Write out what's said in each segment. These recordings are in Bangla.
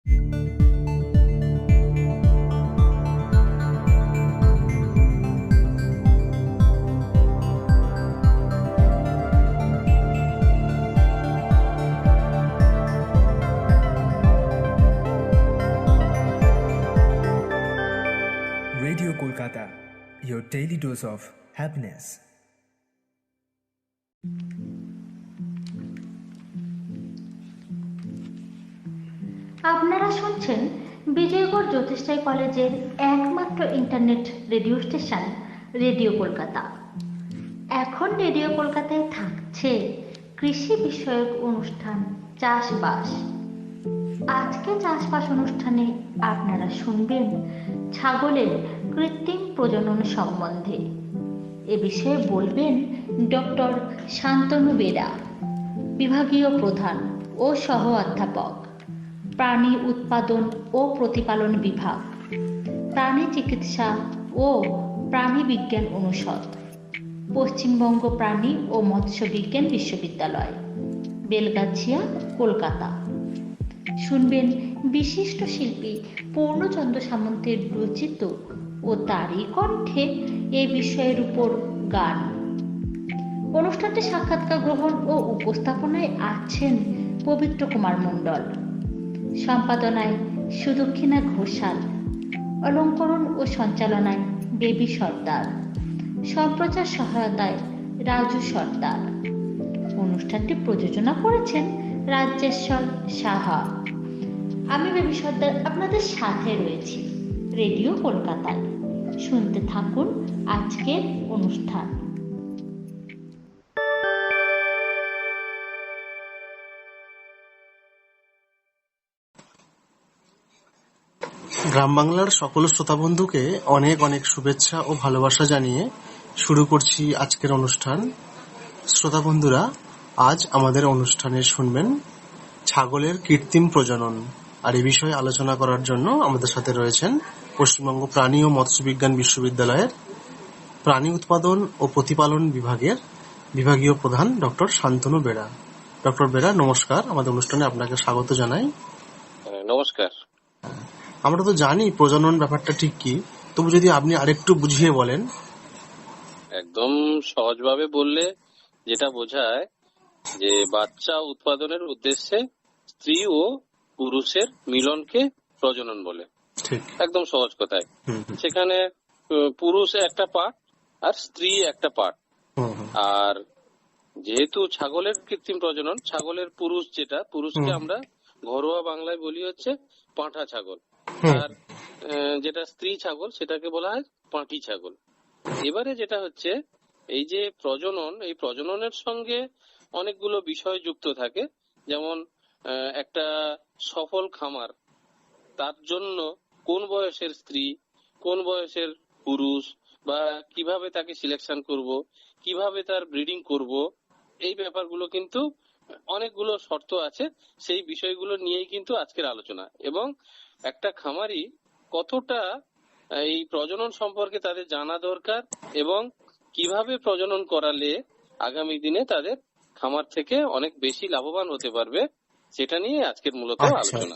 Radio Kolkata, your daily dose of happiness. আপনারা শুনছেন বিজয়গড় জ্যোতিষরায় কলেজের একমাত্র internet radio station radio Kolkata. এখন রেডিও কলকাতায় থাকছে কৃষি বিষয়ক অনুষ্ঠান চাষবাস। আজকে চাষবাস অনুষ্ঠানে আপনারা শুনবেন ছাগলের কৃত্রিম প্রজনন সম্বন্ধে। এ বিষয়ে বলবেন ডক্টর শান্তনু বেরা, বিভাগীয় প্রধান ও সহ অধ্যাপক, প্রাণী উৎপাদন ও প্রতিপালন বিভাগ, প্রাণী চিকিৎসা ও প্রাণী বিজ্ঞান অনুষদ, পশ্চিমবঙ্গ প্রাণী ও মৎস্য বিজ্ঞান বিশ্ববিদ্যালয়, বেলগাছিয়া, কলকাতা। শুনবেন বিশিষ্ট শিল্পী পূর্ণচন্দ্র সামন্তের রচিত ও তারই কণ্ঠে এই বিষয়ের উপর গান। অনুষ্ঠানটি সাক্ষাৎকার গ্রহণ ও উপস্থাপনায় আছেন পবিত্র কুমার মণ্ডল, সম্পাদনায় সুদক্ষিণা ঘোষাল, অলঙ্করণ ও সঞ্চালনায় বেবি সর্দার, সম্প্রচার সহায়তায় রাজু সর্দার। অনুষ্ঠানটি প্রযোজনা করেছেন রাজ্যেশ্বর সাহা। আমি বেবি সর্দার আপনাদের সাথে রয়েছি রেডিও কলকাতায়। শুনতে থাকুন আজকের অনুষ্ঠান। গ্রাম বাংলার সকল শ্রোতা বন্ধুকে অনেক অনেক শুভেচ্ছা ও ভালোবাসা জানিয়ে শুরু করছি আজকের অনুষ্ঠান। শ্রোতা বন্ধুরা, আজ আমাদের অনুষ্ঠানে শুনবেন ছাগলের কৃত্রিম প্রজনন। আর এই বিষয়ে আলোচনা করার জন্য আমাদের সাথে রয়েছেন পশ্চিমবঙ্গ প্রাণী ও মৎস্য বিজ্ঞান বিশ্ববিদ্যালয়ের প্রাণী উৎপাদন ও প্রতিপালন বিভাগের বিভাগীয় প্রধান ডক্টর শান্তনু বেরা। ডক্টর বেরা, নমস্কার। আমাদের অনুষ্ঠানে আপনাকে স্বাগত জানাই। নমস্কার। আমরা তো জানি প্রজনন ব্যাপারটা ঠিক কি, তবু যদি আপনি আরেকটু বুঝিয়ে বলেন। একদম সহজভাবে বললে যেটা বোঝায় যে বাচ্চা উৎপাদনের উদ্দেশ্যে স্ত্রী ও পুরুষের মিলনকে প্রজনন বলে। ঠিক, একদম সহজ কথায়। সেখানে পুরুষ একটা পার্ট আর স্ত্রী একটা পার্ট। আর যেহেতু ছাগলের কৃত্রিম প্রজনন, ছাগলের পুরুষ যেটা, পুরুষকে আমরা ঘরোয়া বাংলায় বলি হচ্ছে পাঁঠা ছাগল, আর যেটা স্ত্রী ছাগল সেটাকে বলা হয় পাঁটি ছাগল। এবারে যেটা হচ্ছে এই যে প্রজনন, এই প্রজননের সঙ্গে অনেকগুলো বিষয় যুক্ত থাকে। যেমন একটা সফল খামার, তার জন্য কোন বয়সের স্ত্রী, কোন বয়সের পুরুষ, বা কিভাবে তাকে সিলেকশন করব, কিভাবে তার ব্রিডিং করব, এই ব্যাপারগুলো কিন্তু অনেকগুলো শর্ত আছে। সেই বিষয়গুলো নিয়েই কিন্তু আজকের আলোচনা। এবং একটা খামারি কতটা এই প্রজনন সম্পর্কে তাদের জানা দরকার এবং কিভাবে প্রজনন করালে আগামী দিনে তাদের খামার থেকে অনেক বেশি লাভবান হতে পারবে, সেটা নিয়ে আজকের মূলত আলোচনা।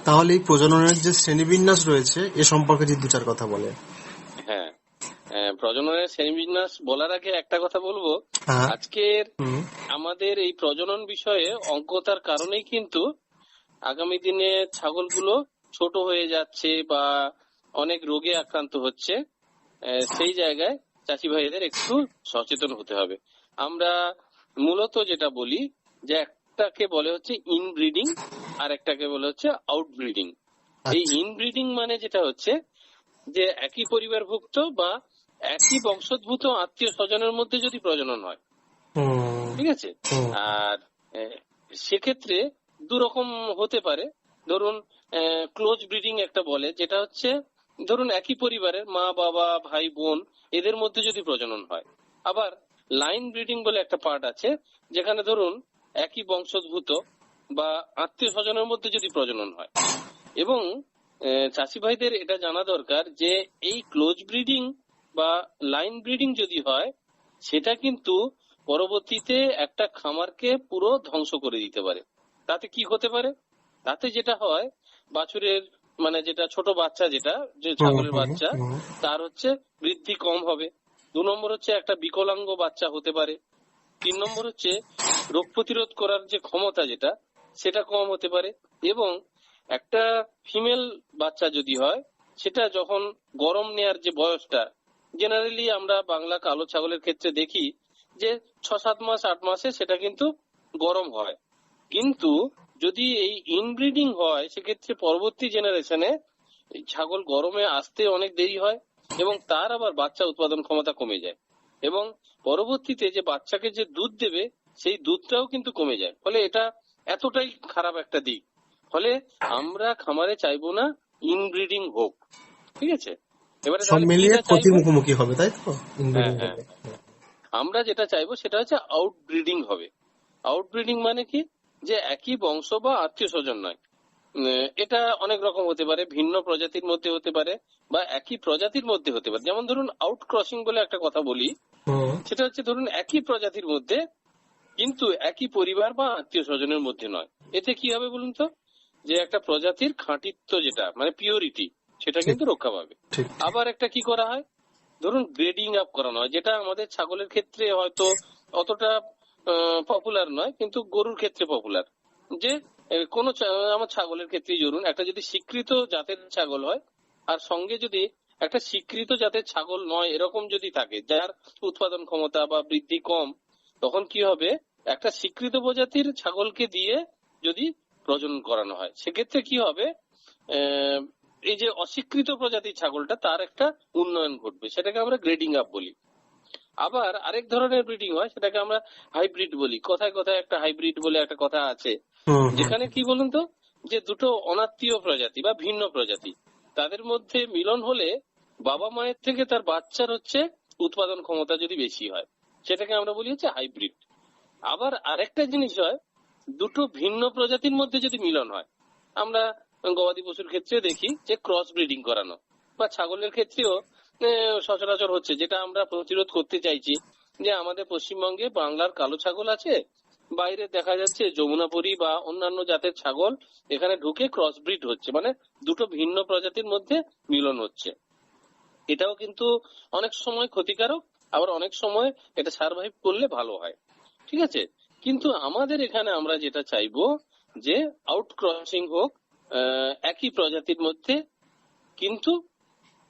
তাহলে এই প্রজননের যে শ্রেণীবিন্যাস রয়েছে এ সম্পর্কে যদি দু চার কথা বলে। হ্যাঁ, প্রজননের শ্রেণীবিন্যাস বলার আগে একটা কথা বলবো। আজকের আমাদের এই প্রজনন বিষয়ে অজ্ঞতার কারণেই কিন্তু আগামী দিনে ছাগলগুলো ছোট হয়ে যাচ্ছে বা অনেক রোগে আক্রান্ত হচ্ছে। সেই জায়গায় চাষি ভাইদের একটু সচেতন হতে হবে। আমরা মূলত যেটা বলি যে একটাকে বলে হচ্ছে ইনব্রিডিং আর একটাকে বলে হচ্ছে আউটব্রিডিং। এই ইনব্রিডিং মানে যেটা হচ্ছে যে একই পরিবারভুক্ত বা একই বংশোদ্ভূত আত্মীয় স্বজনের মধ্যে যদি প্রজনন হয়, ঠিক আছে। আর সেক্ষেত্রে দুরকম হতে পারে। ধরুন ক্লোজ ব্রিডিং একটা বলে, যেটা হচ্ছে ধরুন একই পরিবারের মা বাবা ভাই বোন এদের মধ্যে যদি প্রজনন হয়। আবার লাইন ব্রিডিং বলে একটা পার্ট আছে, যেখানে ধরুন একই বংশোদ্ভূত বা আত্মীয় স্বজনের মধ্যে যদি প্রজনন হয়। এবং চাষি ভাইদের এটা জানা দরকার যে এই ক্লোজ ব্রিডিং বা লাইন ব্রিডিং যদি হয়, সেটা কিন্তু পরবর্তীতে একটা খামারকে পুরো ধ্বংস করে দিতে পারে। তাতে কি হতে পারে? তাতে যেটা হয় বাছুরের মানে যেটা ছোট বাচ্চা, যেটা যে ছাগলের বাচ্চা, তার হচ্ছে বৃদ্ধি কম হবে। 2 নম্বর হচ্ছে একটা বিকলাঙ্গ বাচ্চা হতে পারে। 3 নম্বর হচ্ছে রোগ প্রতিরোধ করার যে ক্ষমতা যেটা, সেটা কম হতে পারে। এবং একটা ফিমেল বাচ্চা যদি হয়, সেটা যখন গরম নেয়ার যে বয়সটা, জেনারেলি আমরা বাংলা কালো ছাগলের ক্ষেত্রে দেখি যে 6-7 মাস 8 মাসে সেটা কিন্তু গরম হয়। কিন্তু যদি এই ইনব্রিডিং হয়, সেক্ষেত্রে পরবর্তী জেনারেশনে ছাগল গরমে আসতে অনেক দেরি হয় এবং তার আবার বাচ্চা উৎপাদন ক্ষমতা কমে যায় এবং পরবর্তীতে যে বাচ্চাকে যে দুধ দেবে সেই দুধটাও কিন্তু কমে যায়। ফলে এটা এতটাই খারাপ একটা দিক। ফলে আমরা খামারে চাইবো না ইনব্রিডিং হোক, ঠিক আছে? এবারে সব মিলিয়ে ক্ষতির মুখোমুখি হবে, তাই তো? আমরা যেটা চাইবো সেটা হচ্ছে আউটব্রিডিং হবে। আউটব্রিডিং মানে কি, যে একই বংশ বা আত্মীয় স্বজন নয়, এটা অনেক রকম হতে পারে, ভিন্ন প্রজাতির মধ্যে হতে পারে বা একই প্রজাতির মধ্যে হতে পারে। যেমন ধরুন আউট ক্রসিং বলে একটা কথা বলি, সেটা হচ্ছে ধরুন একই প্রজাতির মধ্যে কিন্তু একই পরিবার বা আত্মীয় স্বজনের মধ্যে নয়। এতে কি হবে বলুন তো, যে একটা প্রজাতির খাঁটিত্ব যেটা মানে পিওরিটি, সেটা কিন্তু রক্ষা পাবে। আবার একটা কি করা হয়, ধরুন গ্রেডিং আপ করানো হয়, যেটা আমাদের ছাগলের ক্ষেত্রে হয়তো অতটা পপুলার নয়, কিন্তু গরুর ক্ষেত্রে পপুলার। যে কোন আমার ছাগলের ক্ষেত্রেই ধরুন একটা যদি স্বীকৃত জাতের ছাগল হয় আর সঙ্গে যদি একটা স্বীকৃত জাতের ছাগল নয় এরকম যদি থাকে, যার উৎপাদন ক্ষমতা বা বৃদ্ধি কম, তখন কি হবে, একটা স্বীকৃত প্রজাতির ছাগলকে দিয়ে যদি প্রজনন করানো হয়, সেক্ষেত্রে কি হবে, এই যে অস্বীকৃত প্রজাতির ছাগলটা তার একটা উন্নয়ন ঘটবে, সেটাকে আমরা গ্রেডিং আপ বলি। আবার আরেক ধরনের ব্রিডিং হয়, সেটাকে আমরা হাইব্রিড বলি। কথায় কথায় একটা হাইব্রিড বলে একটা কথা আছে, যেখানে কি বলুন তো, যে দুটো অনাত্মীয় প্রজাতি বা ভিন্ন প্রজাতি তাদের মধ্যে মিলন হলে বাবা মায়ের থেকে তার বাচ্চার হচ্ছে উৎপাদন ক্ষমতা যদি বেশি হয়, সেটাকে আমরা বলি হচ্ছে হাইব্রিড। আবার আরেকটা জিনিস হয়, দুটো ভিন্ন প্রজাতির মধ্যে যদি মিলন হয়, আমরা গবাদি পশুর ক্ষেত্রে দেখি যে ক্রস ব্রিডিং করানো, বা ছাগলের ক্ষেত্রেও সচরাচর হচ্ছে, যেটা আমরা প্রতিরোধ করতে চাইছি। যে আমাদের পশ্চিমবঙ্গে বাংলার কালো ছাগল আছে, বাইরে দেখা যাচ্ছে যমুনাপুরি বা অন্যান্য জাতের ছাগল এখানে ঢুকে ক্রস ব্রিড হচ্ছে, মানে দুটো ভিন্ন প্রজাতির মধ্যে মিলন হচ্ছে। এটাও কিন্তু অনেক সময় ক্ষতিকারক, আবার অনেক সময় এটা সার্ভাইভ করলে ভালো হয়, ঠিক আছে? কিন্তু আমাদের এখানে আমরা যেটা চাইবো যে আউট ক্রসিং হোক একই প্রজাতির মধ্যে, কিন্তু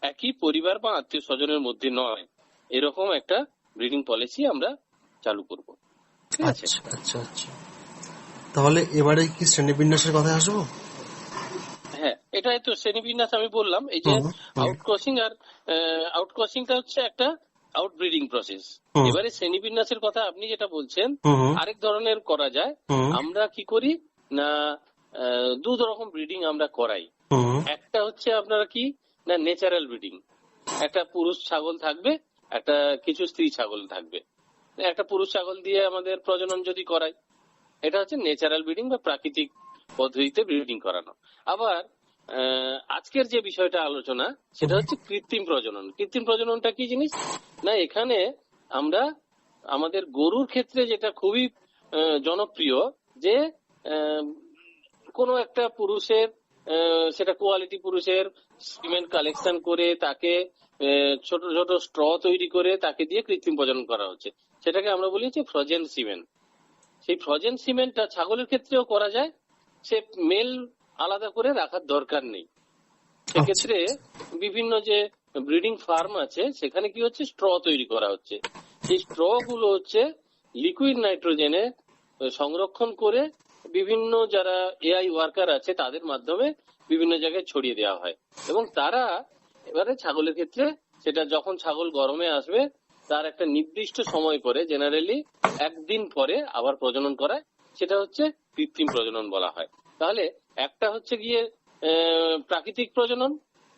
একই পরিবার বা আত্মীয় স্বজনের মধ্যে নয়, এরকম একটা ব্রিডিং পলিসি আমরা চালু করব। আচ্ছা আচ্ছা আচ্ছা, তাহলে এবারে কি শ্রেণীবিন্যাসের কথা আসবো? হ্যাঁ, এটাই তো শ্রেণীবিন্যাস আমি বললাম। এই যে আউট ক্রসিং আর আউট ক্রসিংটা হচ্ছে একটা আউট ব্রিডিং প্রসেস। এবারে শ্রেণীবিন্যাসের কথা আপনি যেটা বলছেন, আরেক ধরনের করা যায়। আমরা কি করি না, 2 রকম ব্রিডিং আমরা করাই। একটা হচ্ছে আপনারা কি না, ন্যাচারাল ব্রিডিং, একটা পুরুষ ছাগল থাকবে, একটা কিছু স্ত্রী ছাগল থাকবে। একটা পুরুষ ছাগল দিয়ে আমাদের প্রজনন যদি করাই, এটা হচ্ছে ন্যাচারাল ব্রিডিং বা প্রাকৃতিক পদ্ধতিতে ব্রিডিং করানো। আবার আজকের যে বিষয়টা আলোচনা, সেটা হচ্ছে কৃত্রিম প্রজনন। কৃত্রিম প্রজননটা কি জিনিস না, এখানে আমরা আমাদের গরুর ক্ষেত্রে যেটা খুবই জনপ্রিয়, যে কোনো একটা পুরুষের সেটা কোয়ালিটি পুরুষের সিমেন্ট কালেকশন করে তাকে ছোট ছোট স্ট্র তৈরি করে তাকে দিয়ে কৃত্রিম প্রজনন করা হচ্ছে, সেটাকে আমরা বলি যে ফ্রোজেন সিমেন্ট। সেই ফ্রোজেন সিমেন্টটা ছাগলের ক্ষেত্রেও করা যায়, সে মেল আলাদা করে রাখার দরকার নেই। সেক্ষেত্রে বিভিন্ন যে ব্রিডিং ফার্ম আছে সেখানে কি হচ্ছে, স্ট্র তৈরি করা হচ্ছে। সেই স্ট্র গুলো হচ্ছে লিকুইড নাইট্রোজেনে সংরক্ষণ করে বিভিন্ন যারা এআই ওয়ার্কার আছে তাদের মাধ্যমে বিভিন্ন জায়গায় ছড়িয়ে দেওয়া হয়, এবং তারা এবারে ছাগলের ক্ষেত্রে সেটা যখন ছাগল গরমে আসবে তার একটা নির্দিষ্ট সময় পরে, জেনারেলি 1 দিন পরে আবার প্রজনন করায়, সেটা হচ্ছে কৃত্রিম প্রজনন বলা হয়। তাহলে একটা হচ্ছে গিয়ে প্রাকৃতিক প্রজনন,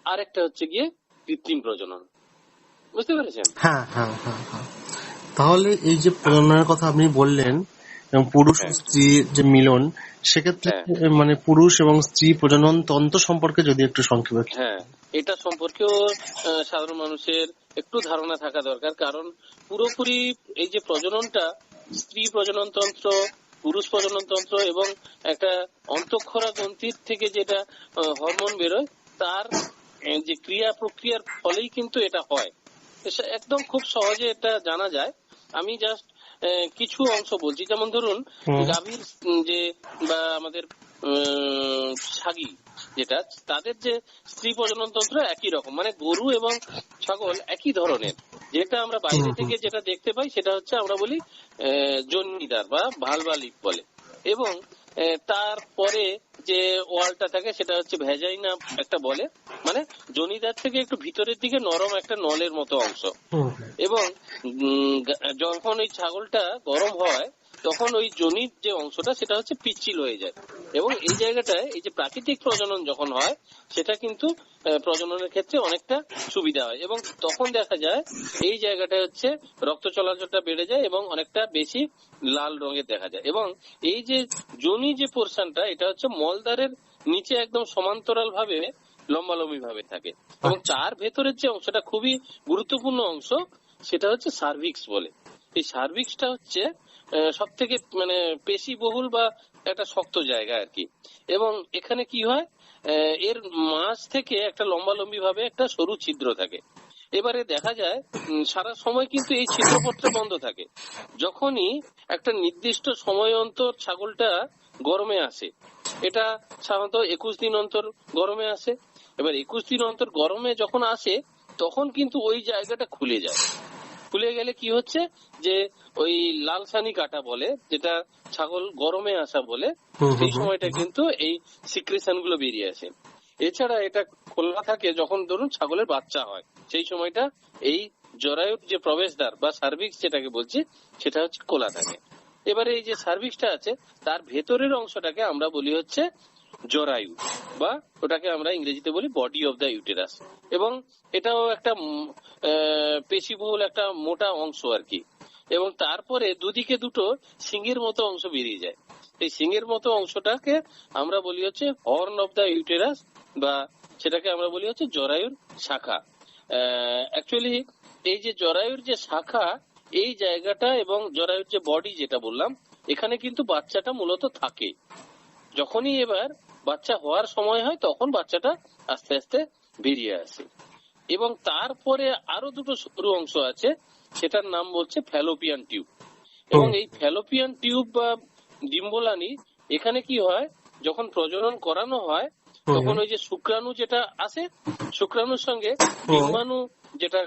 আর একটা হচ্ছে গিয়ে কৃত্রিম প্রজনন। বুঝতে পেরেছেন? হ্যাঁ হ্যাঁ হ্যাঁ হ্যাঁ। তাহলে এই যে প্রজননের কথা আপনি বললেন এবং পুরুষ ও স্ত্রীর যে মিলন, সেক্ষেত্রে মানে পুরুষ এবং স্ত্রী প্রজনন তন্ত্র সম্পর্কে যদি একটু সংক্ষেপে। হ্যাঁ, এটা সম্পর্কেও সাধারণ মানুষের একটু ধারণা থাকা দরকার। কারণ পুরোপুরি এই যে প্রজননটা, স্ত্রী প্রজনন তন্ত্র পুরুষ প্রজনন তন্ত্র এবং একটা অন্তঃক্ষরা গ্রন্থির থেকে যেটা হরমোন বেরোয় তার যে ক্রিয়া প্রক্রিয়ার ফলেই কিন্তু এটা হয়। একদম খুব সহজে এটা জানা যায়। আমি জাস্ট কিছু অংশ বলছি, যেমন ধরুন গাভীর যে বা আমাদের ছাগি যেটা, তাদের যে স্ত্রী প্রজনন তন্ত্র একই রকম, মানে গরু এবং ছাগল একই ধরনের। যেটা আমরা বাইরে থেকে যেটা দেখতে পাই সেটা হচ্ছে আমরা বলি জন্মিদার বা ভালভা লিপ বলে, এবং তারপরে যে ওয়ালটা থাকে সেটা হচ্ছে ভ্যাজাইনা একটা বলে, মানে জনিদার থেকে একটু ভিতরের দিকে নরম একটা নলের মতো অংশ। এবং যখন ওই ছাগলটা গরম হয় তখন ওই জনির যে অংশটা সেটা হচ্ছে পিচ্ছিল হয়ে যায়, এবং এই জায়গাটায় এই যে প্রাকৃতিক প্রজনন যখন হয় সেটা কিন্তু প্রজননের ক্ষেত্রে অনেকটা সুবিধা হয়, এবং তখন দেখা যায় এই জায়গাটা হচ্ছে রক্ত চলাচলটা বেড়ে যায় এবং অনেকটা বেশি লাল রঙের দেখা যায়। এবং এই যে যোনি যে পোর্শনটা এটা হচ্ছে মলদ্বারের নিচে একদম সমান্তরাল ভাবে লম্বালম্বি ভাবে থাকে, এবং তার ভেতরের যে অংশটা খুবই গুরুত্বপূর্ণ অংশ সেটা হচ্ছে সার্ভিক্স বলে। এই সার্ভিক্সটা হচ্ছে সব থেকে মানে পেশি বহুল বা একটা শক্ত জায়গা আর কি। এবং এখানে কি হয়, এর মাঝ থেকে একটা লম্বালম্বি ভাবে একটা সরু ছিদ্র থাকে। এবারে দেখা যায় সারা সময় কিন্তু এই ছিদ্রপথটা বন্ধ থাকে। যখনই একটা নির্দিষ্ট সময় অন্তর ছাগলটা গরমে আসে, এটা সাধারণত 21 দিন অন্তর গরমে আসে। এবার 21 দিন অন্তর গরমে যখন আসে তখন কিন্তু ওই জায়গাটা খুলে যায়। খুলে গেলে কি হচ্ছে যে ওই লালসানি কাটা বলে, যেটা ছাগল গরমে আসা বলে, সেই সময়টা কিন্তু এই সিক্রেশন গুলো বেরিয়ে আসে। এছাড়া এটা খোলা থাকে যখন ধরুন ছাগলের বাচ্চা হয়, সেই সময়টা এই জরায়ুর যে প্রবেশদ্বার বা সার্ভিক্স যেটাকে বলছি সেটা হচ্ছে খোলা থাকে। এবারে এই যে সার্ভিক্সটা আছে তার ভেতরের অংশটাকে আমরা বলি হচ্ছে জরায়ু, বা ওটাকে আমরা ইংরেজিতে বলি বডি অফ দ্য ইউটেরাস। এবং এটাও একটা পেশিবহুল একটা মোটা অংশ আর কি। এবং তারপরে দুদিকে দুটো সিংহের মতো অংশ বেরিয়ে যায়। এই সিংহের মতো অংশটাকে আমরা বলি হচ্ছে হর্ন অফ দ্য ইউটেরাস, বা সেটাকে আমরা বলি হচ্ছে জরায়ুর শাখা। অ্যাকচুয়ালি এই যে জরায়ুর যে শাখা, এই জায়গাটা এবং জরায়ুর যে বডি যেটা বললাম, এখানে কিন্তু বাচ্চাটা মূলত থাকে। যখনই এবার বাচ্চা হওয়ার সময় হয় তখন বাচ্চাটা আস্তে আস্তে বেরিয়ে আসে। এবং তারপরে আরো দুটো সরু অংশ আছে, সেটার নাম বলছে ফ্যালোপিয়ান টিউব। এবং এই ফ্যালোপিয়ান টিউব বা ডিম্বলানি, এখানে কি হয়, যখন প্রজনন করানো হয় তখন ওই যে শুক্রাণু যেটা আসে, শুক্রাণুর সঙ্গে ডিম্বাণু যেটা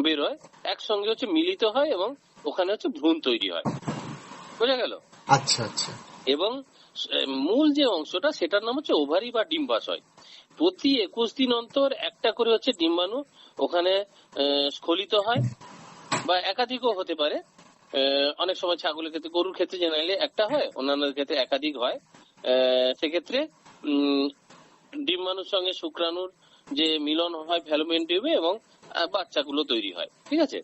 বেরোয় একসঙ্গে হচ্ছে মিলিত হয়, এবং ওখানে হচ্ছে ভ্রূণ তৈরি হয়। বোঝা গেল? আচ্ছা আচ্ছা। এবং মূল যে অংশটা সেটার নাম হচ্ছে ওভারি বা ডিম্বাশয়। প্রতি 21 দিন অন্তর একটা করে হচ্ছে ডিম্বাণু ওখানে স্খলিত হয়, বা একাধিকও হতে পারে। অনেক সময় ছাগলের ক্ষেত্রে, গরুর ক্ষেত্রে জেনারেলি একটা হয়, অন্যান্য ক্ষেত্রে একাধিক হয়। সেক্ষেত্রে ডিম্বাণুর সঙ্গে শুক্রাণুর যে মিলন হয় ফ্যালোপিয়ান টিউবে, এবং বাচ্চাগুলো তৈরি হয়। ঠিক আছে,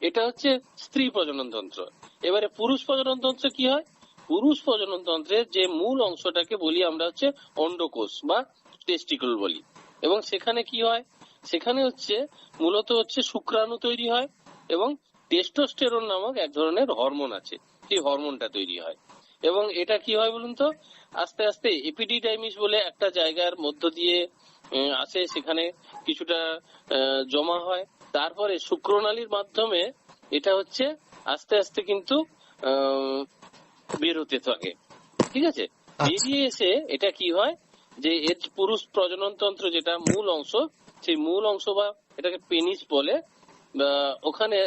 এটা হচ্ছে স্ত্রী প্রজনন তন্ত্র। এবারে পুরুষ প্রজনন তন্ত্র কি হয়? পুরুষ প্রজনন তন্ত্রের যে মূল অংশটাকে বলি আমরা হচ্ছে অন্ডকোষ বা টেস্টিকল বলি। এবং সেখানে কি হয়, সেখানে হচ্ছে মূলত হচ্ছে শুক্রাণু তৈরি হয়, এবং টেস্টোস্টেরন নামক এক ধরনের হরমোন আছে, সেই হরমোনটা তৈরি হয়। এবং এটা কি হয় বলুন তো, আস্তে আস্তে এপিডিডাইমিস বলে একটা জায়গার মধ্য দিয়ে আসে, সেখানে কিছুটা জমা হয়, তারপরে শুক্রনালীর মাধ্যমে এটা হচ্ছে আস্তে আস্তে কিন্তু বের হতে থাকে। ঠিক আছে, বেরিয়ে এসে এটা কি হয় যে এর পুরুষ প্রজনন তন্ত্র যেটা মূল অংশ, সেই মূল অংশ বা এটাকে পেনিস বলে, ওখানে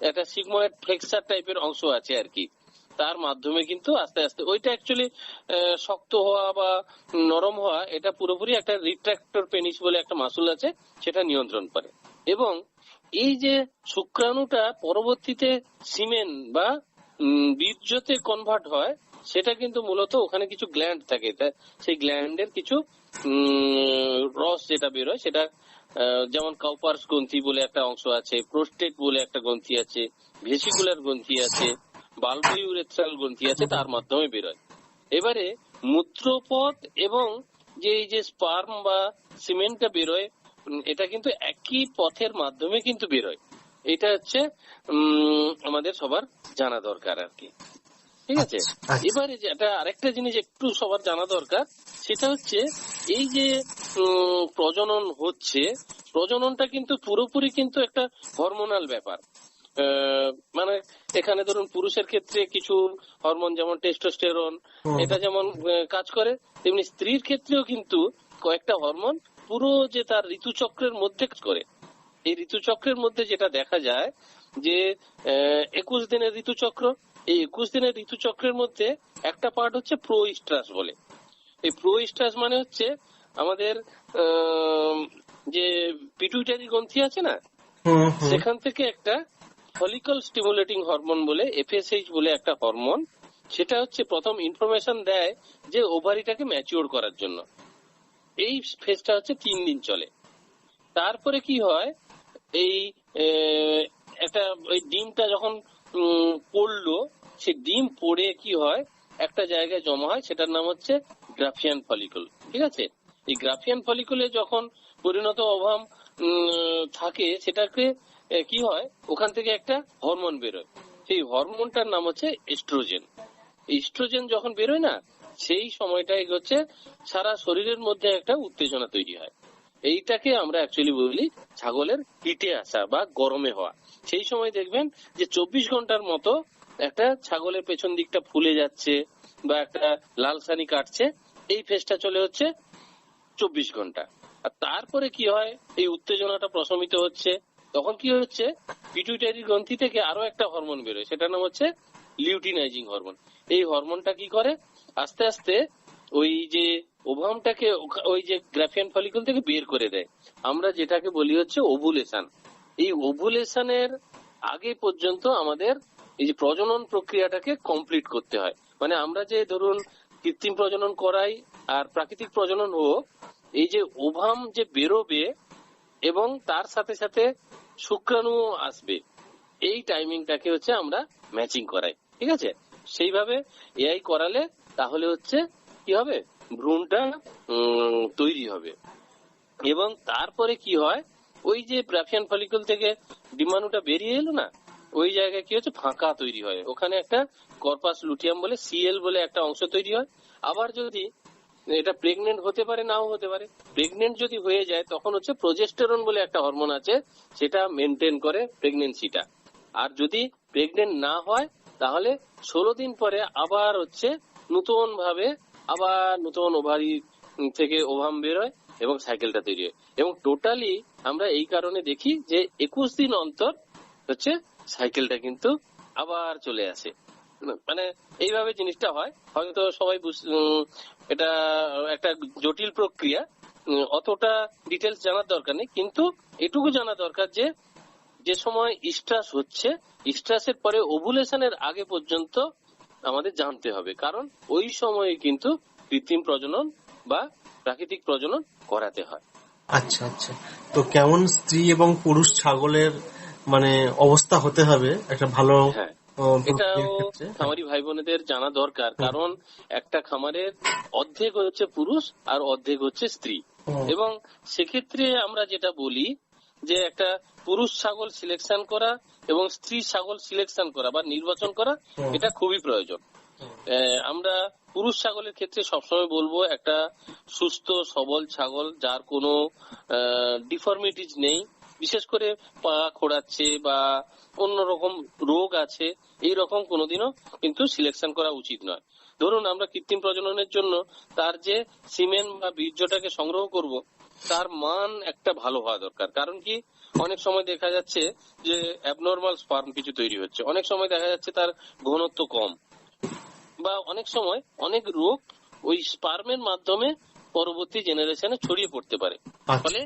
একটা সিগময়েড ফ্লেক্সার টাইপের অংশ আছে আর কি। তার মাধ্যমে কিন্তু আস্তে আস্তে ওইটা অ্যাকচুয়ালি শক্ত হওয়া বা নরম হওয়া, এটা পুরোপুরি একটা রিট্রাক্টর পেনিস বলে একটা মাসুল আছে, সেটা নিয়ন্ত্রণ করে। এবং এই যে শুক্রাণুটা পরবর্তীতে সিমেন বা বীর্যতে কনভার্ট হয়, সেটা কিন্তু মূলত ওখানে কিছু গ্ল্যান্ড থাকে, সেই গ্ল্যান্ডের কিছু রস যেটা বেরোয়, সেটা যেমন কাউপার্স গ্রন্থি বলে একটা অংশ আছে, প্রোস্টেট বলে একটা গ্রন্থি আছে, ভেসিকুলার গ্রন্থি আছে, বাল্বোইউরেথ্রাল গ্রন্থি আছে, তার মাধ্যমে বেরোয়। এবারে মূত্রপথ এবং যে এই যে স্পার্ম বা সিমেন্টটা বেরোয়, এটা কিন্তু একই পথের মাধ্যমে কিন্তু বেরোয়। এটা হচ্ছে আমাদের সবার জানা দরকার আর কি। ঠিক আছে। এবারে যেটা আরেকটা জিনিস একটু সবার জানা দরকার, সেটা হচ্ছে এই যে প্রজনন হচ্ছে, প্রজননটা কিন্তু পুরোপুরি কিন্তু একটা হরমোনাল ব্যাপার। মানে এখানে ধরুন পুরুষের ক্ষেত্রে কিছু হরমোন যেমন টেস্টোস্টেরন এটা যেমন কাজ করে, তেমনি স্ত্রীর ক্ষেত্রেও কিন্তু কয়েকটা হরমোন পুরো যে তার ঋতুচক্রের মধ্যে কাজ করে। এই ঋতুচক্রের মধ্যে যেটা দেখা যায় যে 21 দিনের ঋতুচক্র, এই 21 দিনের ঋতুচক্রের মধ্যে একটা পার্ট হচ্ছে প্রোইস্ট্রাস বলে। এই প্রোইস্ট্রাস মানে হচ্ছে আমাদের যে পিটুইটারি গ্রন্থি আছে না, সেখান থেকে একটা ফলিকল স্টিমুলেটিং হরমোন বলে FSH বলে একটা হরমোন, সেটা হচ্ছে প্রথম ইনফরমেশন দেয় যে ওভারিটাকে ম্যাচিওর করার জন্য। এই ফেজটা হচ্ছে 3 দিন চলে। তারপরে কি হয়, এই একটা ওই ডিমটা যখন পড়লো, সে ডিম পড়ে কি হয় একটা জায়গায় জমা হয়, সেটার নাম হচ্ছে গ্রাফিয়ান ফলিকল। ঠিক আছে, এই গ্রাফিয়ান ফলিকলে যখন পরিণত ওভাম থাকে, সেটাকে কি হয় ওখান থেকে একটা হরমোন বেরোয়, সেই হরমোনটার নাম হচ্ছে এস্ট্রোজেন। এস্ট্রোজেন যখন বেরোয় না, সেই সময়টাই হচ্ছে সারা শরীরের মধ্যে একটা উত্তেজনা তৈরি হয়। এইটাকে আমরা অ্যাকচুয়ালি বলি ছাগলের হিটে আসা বা গরমে হওয়া। সেই সময় দেখবেন যে 24 ঘন্টার মতো একটা ছাগলের পেছন দিকটা ফুলে যাচ্ছে বা একটা লালসানি কাটছে, এই ফেজটা চলে হচ্ছে 24 ঘন্টা। আর তারপরে কি হয়, এই উত্তেজনাটা প্রশমিত হচ্ছে, তখন কি হচ্ছে পিটুইটারি গ্রন্থি থেকে আরো একটা হরমোন বেরোয়, সেটার নাম হচ্ছে লিউটিনাইজিং হরমোন। এই হরমোনটা কি করে আস্তে আস্তে ওই যে ওভামটাকে ওই যে গ্রাফিয়ান ফলিকল থেকে বের করে দেয়। আমরা যেটাকে বলি হচ্ছে ওভুলেশন। এই ওভুলেশনের আগে পর্যন্ত আমাদের এই যে প্রজনন প্রক্রিয়াটাকে কমপ্লিট করতে হয়। মানে আমরা যে ধরুন কৃত্রিম প্রজনন করাই আর প্রাকৃতিক প্রজনন হোক, এই যে ওভাম যে বেরোবে এবং তার সাথে সাথে শুক্রাণু আসবে, এই টাইমিংটাকে হচ্ছে আমরা ম্যাচিং করাই। ঠিক আছে, সেইভাবে এআই করালে তাহলে হচ্ছে কি হবে, ভ্রূণটা তৈরি হবে। এবং তারপরে কি হয়, ওই যে গ্রাফিয়ান ফলিকল থেকে ডিম্বাণুটা বেরিয়ে এলো না, ওই জায়গায় কি হচ্ছে ফাঁকা তৈরি হয়, ওখানে একটা কর্পাস লুটিয়াম বলে সিএল বলে একটা অংশ তৈরি হয়। আবার যদি এটা প্রেগনেন্ট হতে পারে, নাও হতে পারে। প্রেগনেন্ট যদি হয়ে যায় তখন হচ্ছে প্রোজেস্টেরন বলে একটা হরমোন আছে, সেটা মেনটেন করে প্রেগনেন্সিটা। আর যদি প্রেগনেন্ট না হয় তাহলে 16 দিন পরে আবার হচ্ছে নতুন ভাবে আবার নতুন ওভারি থেকে ওভাম বেরোয় এবং সাইকেলটা তৈরি হয়। এবং টোটালি আমরা এই কারণে দেখি যে 21 দিন অন্তর হচ্ছে সাইকেলটা কিন্তু আবার চলে আসে। মানে এইভাবে জিনিসটা হয়। হয়তো সবাই এটা একটা জটিল প্রক্রিয়া, অতটা ডিটেলস জানার দরকার নেই, কিন্তু এটুকু জানা দরকার যে যে সময় স্ট্রাস হচ্ছে, স্ট্রাসের পরে ওভুলেশনের আগে পর্যন্ত আমাদের জানতে হবে, কারণ ওই সময়ে কিন্তু কৃত্রিম প্রজনন বা প্রাকৃতিক প্রজনন করাতে হয়। আচ্ছা আচ্ছা, তো কেমন স্ত্রী এবং পুরুষ ছাগলের মানে অবস্থা হতে হবে একটা ভালো, হ্যাঁ এটাও খামারি ভাই বোনেদের জানা দরকার, কারণ একটা খামারের অর্ধেক হচ্ছে পুরুষ আর অর্ধেক হচ্ছে স্ত্রী। এবং সেক্ষেত্রে আমরা যেটা বলি যে একটা পুরুষ ছাগল সিলেকশন করা এবং স্ত্রী ছাগল সিলেকশন করা বা নির্বাচন করা, এটা খুবই প্রয়োজন। আমরা পুরুষ ছাগলের ক্ষেত্রে সবসময় বলবো একটা সুস্থ সবল ছাগল যার কোনো ডিফর্মিটিজ নেই, বিশেষ করে পা খোড়াচ্ছে বা অন্যরকম রোগ আছে, এই রকম কোনোদিনও কিন্তু সিলেকশন করা উচিত নয়। ধরুন আমরা কৃত্রিম প্রজননের জন্য তার যে সিমেন্ট বা বীর্যটাকে সংগ্রহ করব, তার মান একটা ভালো হওয়া দরকার। কারণ কি অনেক সময় দেখা যাচ্ছে যে অ্যাবনর্মাল স্পার্ম কিছু তৈরি হচ্ছে, অনেক সময় দেখা যাচ্ছে তার ঘনত্ব কম, বা অনেক সময় অনেক রোগ ওই স্পার্মের মাধ্যমে পরবর্তী জেনারেশনে ছড়িয়ে পড়তে পারে। ফলে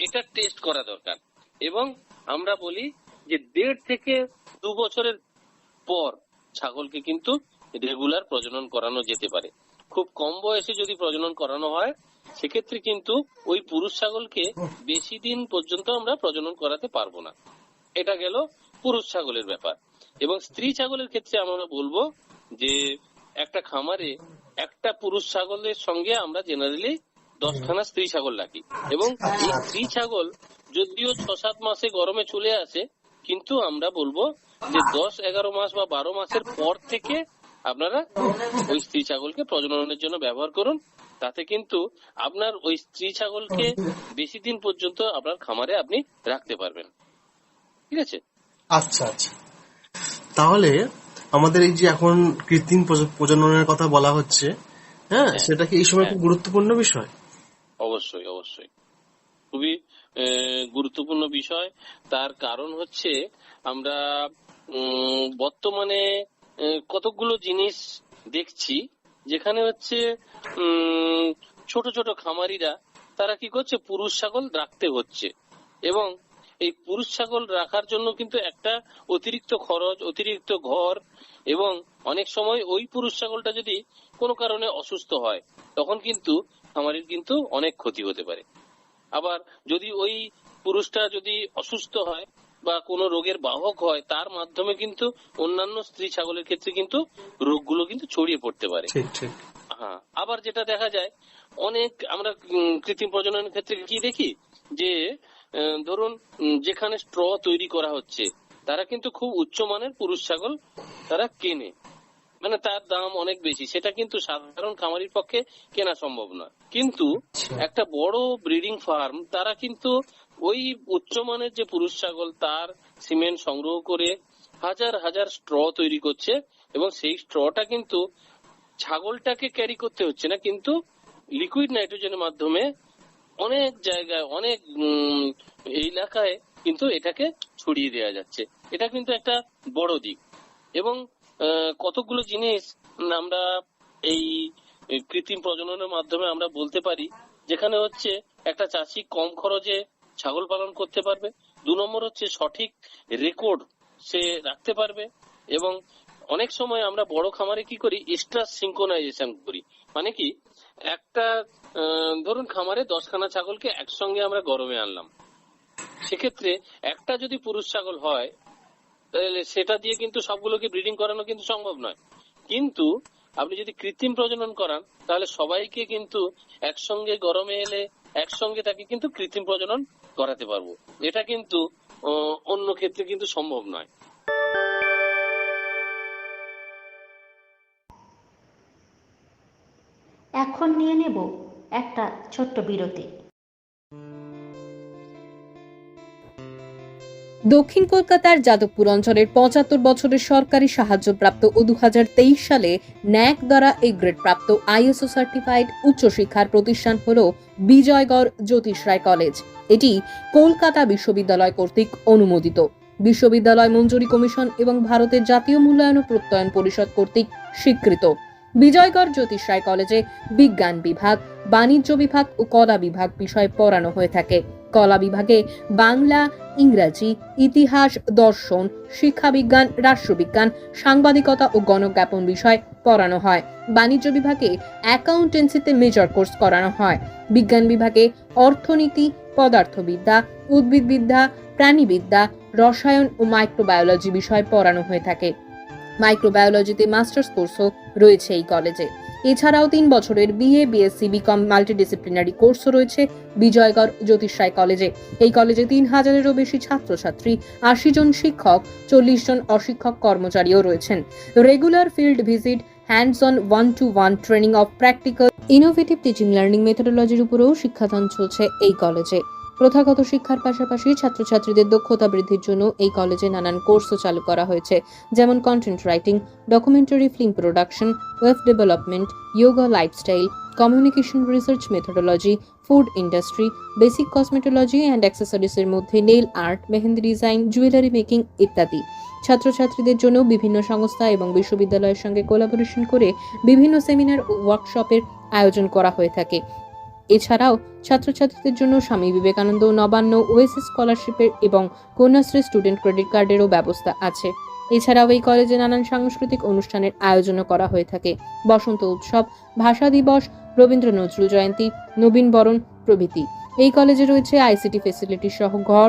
এটা টেস্ট করা দরকার। এবং আমরা বলি যে 1.5 থেকে 2 বছরের পর ছাগলকে কিন্তু রেগুলার প্রজনন করানো যেতে পারে। খুব কম বয়সে যদি প্রজনন করানো হয় সেক্ষেত্রে কিন্তু ওই পুরুষ ছাগলকে বেশি দিন পর্যন্ত আমরা প্রজনন করাতে পারবো না। এটা গেল পুরুষ ছাগলের ব্যাপার। এবং স্ত্রী ছাগলের ক্ষেত্রে আমরা বলবো যে একটা খামারে একটা পুরুষ ছাগলের সঙ্গে আমরা জেনারেলি 10খানা স্ত্রী ছাগল রাখি। এবং এই স্ত্রী ছাগল যদিও 6-7 মাসে গরমে চলে আসে, কিন্তু আমরা বলবো যে 10-11 মাস বা 12 মাসের পর থেকে আপনারা ওই স্ত্রী ছাগলকে প্রজননের জন্য ব্যবহার করুন। তাতে কিন্তু আপনার ওই স্ত্রী ছাগলকে বেশি দিন পর্যন্ত আপনার খামারে আপনি রাখতে পারবেন। ঠিক আছে? আচ্ছা আচ্ছা, তাহলে আমাদের এই যে এখন কৃত্রিম প্রজননের কথা বলা হচ্ছে, হ্যাঁ, সেটা কি এই সময় খুব গুরুত্বপূর্ণ বিষয়? অবশ্যই অবশ্যই, খুবই গুরুত্বপূর্ণ বিষয়। তার কারণ হচ্ছে আমরা বর্তমানে কতগুলো জিনিস দেখছি যেখানে হচ্ছে ছোট ছোট খামারিরা তারা কি করছে, পুরুষ ছাগল রাখতে হচ্ছে, এবং এই পুরুষ ছাগল রাখার জন্য কিন্তু একটা অতিরিক্ত খরচ, অতিরিক্ত ঘর, এবং অনেক সময় ওই পুরুষ ছাগলটা যদি কোনো কারণে অসুস্থ হয় তখন কিন্তু খামারির কিন্তু অনেক ক্ষতি হতে পারে। আবার যদি ওই পুরুষটা যদি অসুস্থ হয় বা কোনো রোগের বাহক হয়, তার মাধ্যমে কিন্তু অন্যান্য স্ত্রী ছাগলের ক্ষেত্রে কিন্তু রোগগুলো কিন্তু ছড়িয়ে পড়তে পারে। হ্যাঁ, আবার যেটা দেখা যায় অনেক আমরা কৃত্রিম প্রজননের ক্ষেত্রে কি দেখি যে ধরুন যেখানে স্ট্র তৈরি করা হচ্ছে তারা কিন্তু খুব উচ্চমানের পুরুষ ছাগল তারা কেনে, মানে তার দাম অনেক বেশি, সেটা কিন্তু সাধারণ খামারির পক্ষে কেনা সম্ভব নয়। কিন্তু একটা বড় ব্রিডিং ফার্ম তারা কিন্তু ওই উচ্চমানের যে পুরুষ ছাগল তার সিমেন্ট সংগ্রহ করে হাজার হাজার স্ট্র তৈরি করছে, এবং সেই স্ট্রটা কিন্তু ছাগলটাকে ক্যারি করতে হচ্ছে না, কিন্তু লিকুইড নাইট্রোজেনের মাধ্যমে অনেক জায়গায় অনেক এলাকায় কিন্তু এটাকে ছড়িয়ে দেওয়া যাচ্ছে। এটা কিন্তু একটা বড় দিক। এবং কতগুলো জিনিস আমরা এই কৃত্রিম প্রজননের মাধ্যমে আমরা বলতে পারি, যেখানে হচ্ছে একটা চাষি কম খরচে ছাগল পালন করতে পারবে, 2 নম্বর হচ্ছে সঠিক রেকর্ড সে রাখতে পারবে, এবং অনেক সময় আমরা বড় খামারে কি করি, এক্সট্রা সিনক্রোনাইজেশন করি। মানে কি, একটা ধরুন খামারে 10খানা ছাগলকে একসঙ্গে আমরা গরমে আনলাম, সেক্ষেত্রে একটা যদি পুরুষ ছাগল হয় তাহলে সেটা দিয়ে কিন্তু সবগুলোকে ব্রিডিং করানো কিন্তু সম্ভব নয়। কিন্তু আপনি যদি কৃত্রিম প্রজনন করান তাহলে সবাইকে কিন্তু একসঙ্গে গরমে এলে একসঙ্গে তাকে কিন্তু কৃত্রিম প্রজনন করাতে পারবো। এটা কিন্তু অন্য ক্ষেত্রে কিন্তু সম্ভব নয়। এখন নিয়ে নেব একটা ছোট্ট বিরতি। দক্ষিণ কলকাতার যাদবপুর অঞ্চলের 75 বছরের সরকারি সাহায্যপ্রাপ্ত ও 2023 সালে ন্যাক দ্বারা এ গ্রেড প্রাপ্ত ISO সার্টিফাইড উচ্চশিক্ষার প্রতিষ্ঠান হল বিজয়গড় জ্যোতিষ রায় কলেজ। এটি কলকাতা বিশ্ববিদ্যালয় কর্তৃক অনুমোদিত, বিশ্ববিদ্যালয় মঞ্জুরি কমিশন এবং ভারতের জাতীয় মূল্যায়ন ও প্রত্যয়ন পরিষদ কর্তৃক স্বীকৃত। বিজয়গড় জ্যোতিষ রায় কলেজে বিজ্ঞান বিভাগ, বাণিজ্য বিভাগ ও কলা বিভাগ বিষয়ে পড়ানো হয়ে থাকে। কলা বিভাগে বাংলা, ইংরাজি, ইতিহাস, দর্শন, শিক্ষাবিজ্ঞান, রাষ্ট্রবিজ্ঞান, সাংবাদিকতা ও গণজ্ঞাপন বিষয় পড়ানো হয়। বাণিজ্য বিভাগে অ্যাকাউন্টেন্সিতে মেজর কোর্স করানো হয়। বিজ্ঞান বিভাগে অর্থনীতি, পদার্থবিদ্যা, উদ্ভিদবিদ্যা, প্রাণীবিদ্যা, রসায়ন ও মাইক্রোবায়োলজি বিষয় পড়ানো হয়ে থাকে। মাইক্রোবায়োলজিতে মাস্টার্স কোর্সও রয়েছে এই কলেজে। এছাড়াও 3 বছরের BA, BSc, BCom মাল্টিডিসিপ্লিনারি কোর্সও রয়েছে বিজয়গড় জ্যোতিষ রায় কলেজে। এই কলেজে 3000-এরও বেশি ছাত্রছাত্রী, 80 জন শিক্ষক, 40 জন অশিক্ষক কর্মচারীও রয়েছেন। Regular field visit, hands on 1-to-1 training of practical, innovative teaching learning মেথোডোলজির উপরেও শিক্ষাদান চলছে এই কলেজে। প্রথাগত শিক্ষার পাশাপাশি ছাত্রছাত্রীদের দক্ষতা বৃদ্ধির জন্য এই কলেজে নানান কোর্সও চালু করা হয়েছে, যেমন content writing, documentary film production, web development, yoga lifestyle, communication research methodology, food industry, basic cosmetology and অ্যাক্সেসরিজের মধ্যে nail art, mehendi design, jewellery making ইত্যাদি। ছাত্রছাত্রীদের জন্য বিভিন্ন সংস্থা এবং বিশ্ববিদ্যালয়ের সঙ্গে কোলাবোরেশন করে বিভিন্ন সেমিনার ও ওয়ার্কশপের আয়োজন করা হয়ে থাকে। এছাড়াও ছাত্রছাত্রীদের জন্য স্বামী বিবেকানন্দ, নবান্ন, ওয়েসিস স্কলারশিপের এবং কন্যাশ্রী স্টুডেন্ট ক্রেডিট কার্ডেরও ব্যবস্থা আছে। এছাড়াও এই কলেজে নানান সাংস্কৃতিক অনুষ্ঠানের আয়োজনও করা হয়ে থাকে, বসন্ত উৎসব, ভাষা দিবস, রবীন্দ্র নজরুল জয়ন্তী, নবীন বরণ প্রভৃতি। এই কলেজে রয়েছে ICT ফেসিলিটি সহ ঘর,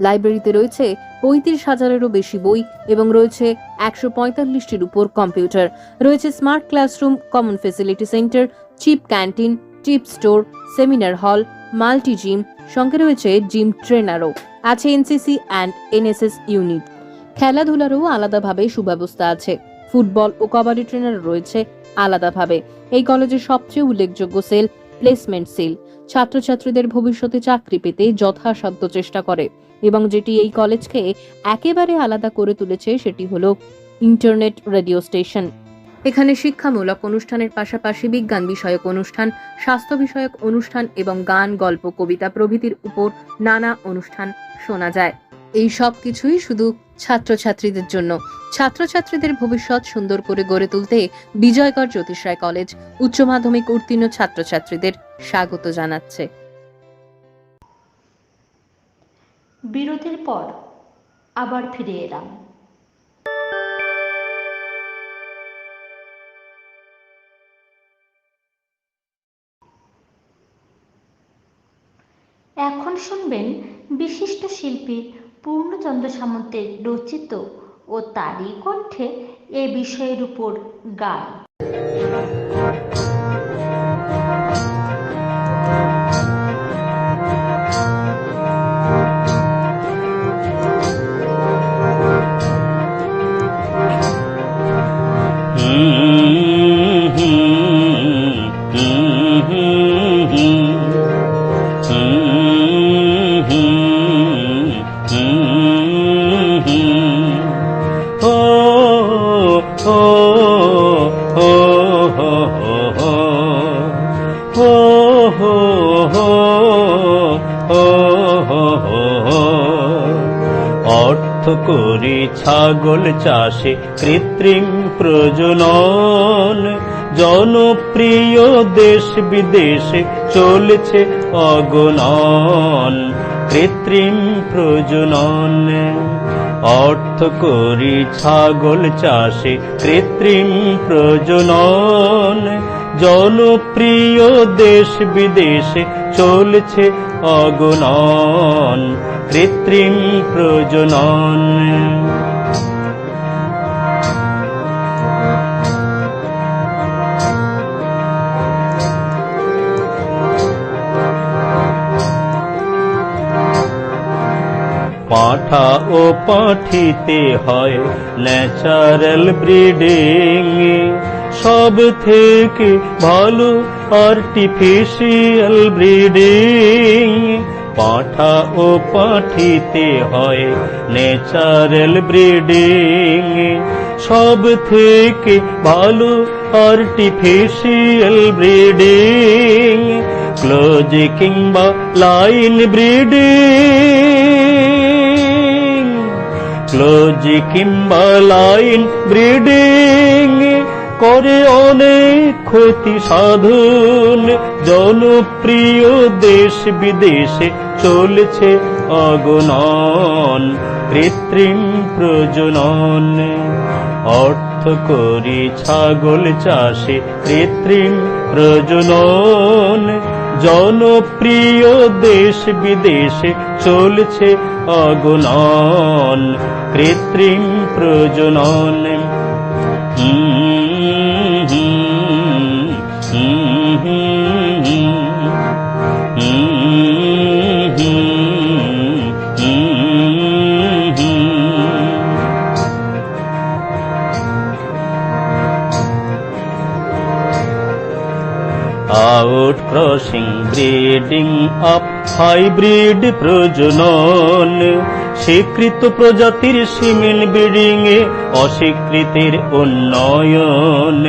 লাইব্রেরিতে রয়েছে 35,000-এরও বেশি বই এবং রয়েছে 145-টির উপর কম্পিউটার। রয়েছে smart classroom, common facility centre, cheap canteen, টিপ store, seminar hall, multi gym, সঙ্গে রয়েছে জিম ট্রেনারও আছে। NCC and NSS unit. খেলাধুলারও আলাদাভাবে সুব্যবস্থা আছে। ফুটবল ও কাবাডি ট্রেনার রয়েছে আলাদাভাবে। এই কলেজের সবচেয়ে উল্লেখযোগ্য সেল প্লেসমেন্ট সেল। ছাত্রছাত্রীদের ভবিষ্যতে চাকরি পেতে যথাসাধ্য চেষ্টা করে এবং যেটি এই কলেজকে একেবারে আলাদা করে তুলেছে সেটি হলো ইন্টারনেট রেডিও স্টেশন। এখানে শিক্ষামূলক অনুষ্ঠানের পাশাপাশি বিজ্ঞান বিষয়ক অনুষ্ঠান, স্বাস্থ্য বিষয়ক অনুষ্ঠান এবং গান, গল্প, কবিতা প্রভৃতির উপর নানা অনুষ্ঠান শোনা যায়। এই সব কিছুই শুধু ছাত্রছাত্রীদের জন্য। ছাত্রছাত্রীদের ভবিষ্যৎ সুন্দর করে গড়ে তুলতে বিজয়গড় জ্যোতিষ রায় কলেজ উচ্চ মাধ্যমিক উত্তীর্ণ ছাত্রছাত্রীদের স্বাগত জানাচ্ছে। বিরতির পর আবার ফিরে এলাম। এখন শুনবেন বিশিষ্ট শিল্পী পূর্ণচন্দ্র সামন্তের রচিত ও তারই কণ্ঠে এ বিষয়ের উপর গান। অর্থ করি ছাগল চাষে কৃত্রিম প্রজনন, জনপ্রিয় দেশ বিদেশে চলছে অগণন কৃত্রিম প্রজনন। অর্থ করি ছাগল চাষে কৃত্রিম প্রজনন, জনপ্রিয় দেশ বিদেশে চলছে অগণন কৃত্রিম প্রজনন। পাঁঠা ও পাঁঠিতে হয় ন্যাচারাল ব্রিডিং, সব থেকে ভালো আর্টিফিশিয়াল ব্রিডিং। পাঁঠা ও পাঁঠিতে হয় ন্যাচারাল ব্রিডিং, সব থেকে ভালো আর্টিফিশিয়াল ব্রিডিং। ক্লোজ কিংবা লাইন ব্রিডিং, ক্লোজ কিংবা লাইন ব্রিডিং করে অনেক ক্ষতি সাধন, জনপ্রিয় দেশ বিদেশে চলছে অগণন কৃত্রিম প্রজনন। অর্থ করি ছাগল চাষে কৃত্রিম প্রজনন, জনপ্রিয় দেশ বিদেশে চলছে অগণন কৃত্রিম প্রজনন। Out crossing, breeding up, hybrid প্রজনন, স্বীকৃত প্রজাতির সিমেন ব্রিডিং এ অস্বীকৃতির উন্নয়ন।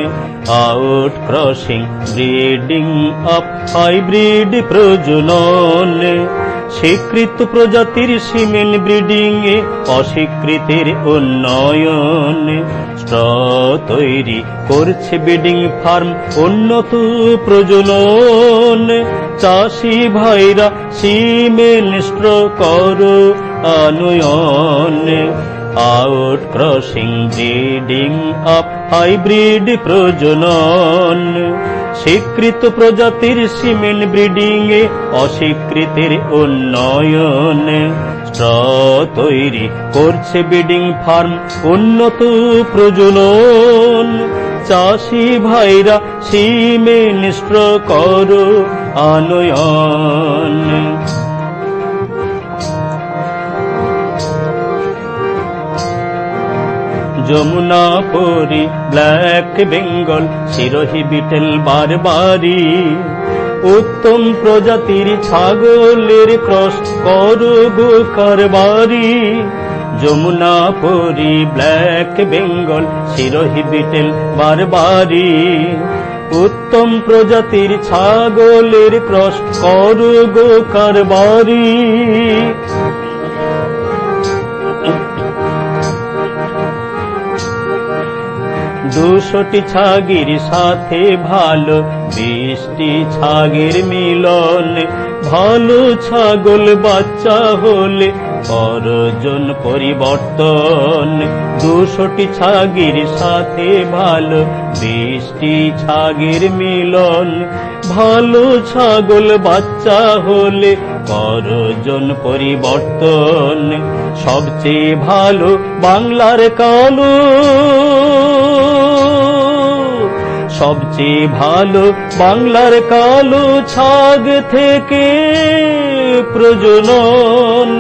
Out crossing, breeding up, hybrid প্রজনন, স্বীকৃত প্রজাতির সিমেন ব্রিডিং এ অস্বীকৃতির উন্নয়ন। স্ট্র তৈরি করছে ব্রিডিং ফার্ম, উন্নত প্রজনন। চাষি ভাইরা সিমেন স্ট্র করো আনয়ন। Out crossing, breeding up, hybrid প্রজনন, স্বীকৃত প্রজাতির সিমেন ব্রিডিং এ অস্বীকৃতির উন্নয়ন। স্ট্র তৈরি করছে ব্রিডিং ফার্ম, উন্নত প্রজনন। চাষি ভাইরা সিমেন স্ট্র করো আনয়ন। যমুনা পরি ব্ল্যাক বেঙ্গল সিরোহি বিটেল বারবারি উত্তম প্রজাতির ছাগলের ক্রস করো গো কারবারি যমুনা পরি ব্ল্যাক বেঙ্গল সিরোহি বিটেল বারবারি উত্তম প্রজাতির ছাগলের ক্রস করো গো কারবারি 200টি ছাগির সাথে ভালো 20টি ছাগের মিলন ভালো ছাগল বাচ্চা হলে প্রয়োজন পরিবর্তন 200টি ছাগির সাথে ভালো 20টি ছাগের মিলন ভালো ছাগল বাচ্চা হলে প্রয়োজন পরিবর্তন সবচেয়ে ভালো বাংলার কালো সবচেয়ে ভালো বাংলার কালো ছাগ থেকে প্রজনন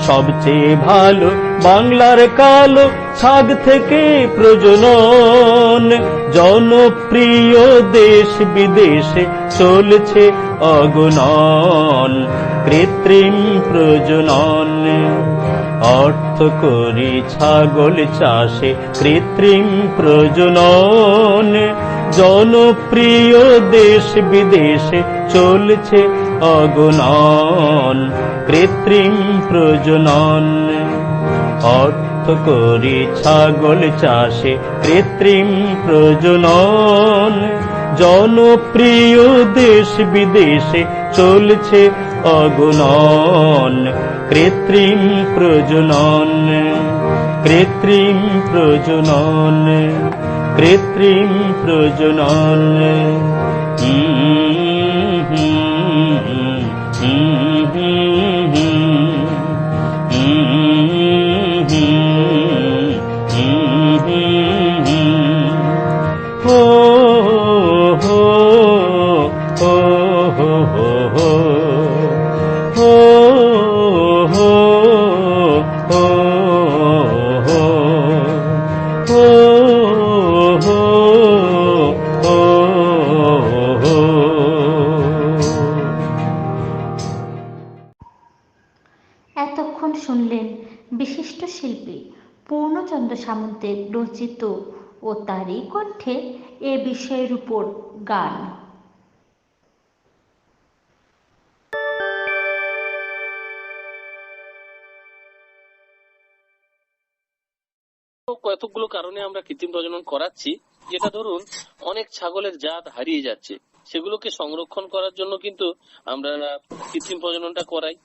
সবচেয়ে ভালো বাংলার কালো ছাগ থেকে প্রজনন জনপ্রিয় দেশ বিদেশে চলছে অগণন কৃত্রিম প্রজনন অর্থ করি ছাগল চাষে কৃত্রিম প্রজনন জনপ্রিয় দেশ বিদেশে চলছে অগণন কৃত্রিম প্রজনন অর্থ করি ছাগল চাষে কৃত্রিম প্রজনন জনপ্রিয় দেশ বিদেশে চলছে অগণন কৃত্রিম প্রজনন কৃত্রিম প্রজনন কৃত্রিম প্রজনন এতক্ষণ শুনলেন বিশিষ্ট শিল্পী পূর্ণচন্দ্র সামন্তের রচিত ও তারই কণ্ঠে এ বিষয়ের উপর গান। কতগুলো কারণে আমরা কৃত্রিম প্রজনন করাচ্ছি, যেটা ধরুন অনেক ছাগলের জাত হারিয়ে যাচ্ছে, সেগুলোকে সংরক্ষণ করার জন্য কিন্তু আমরা কৃত্রিম প্রজননটা করাই।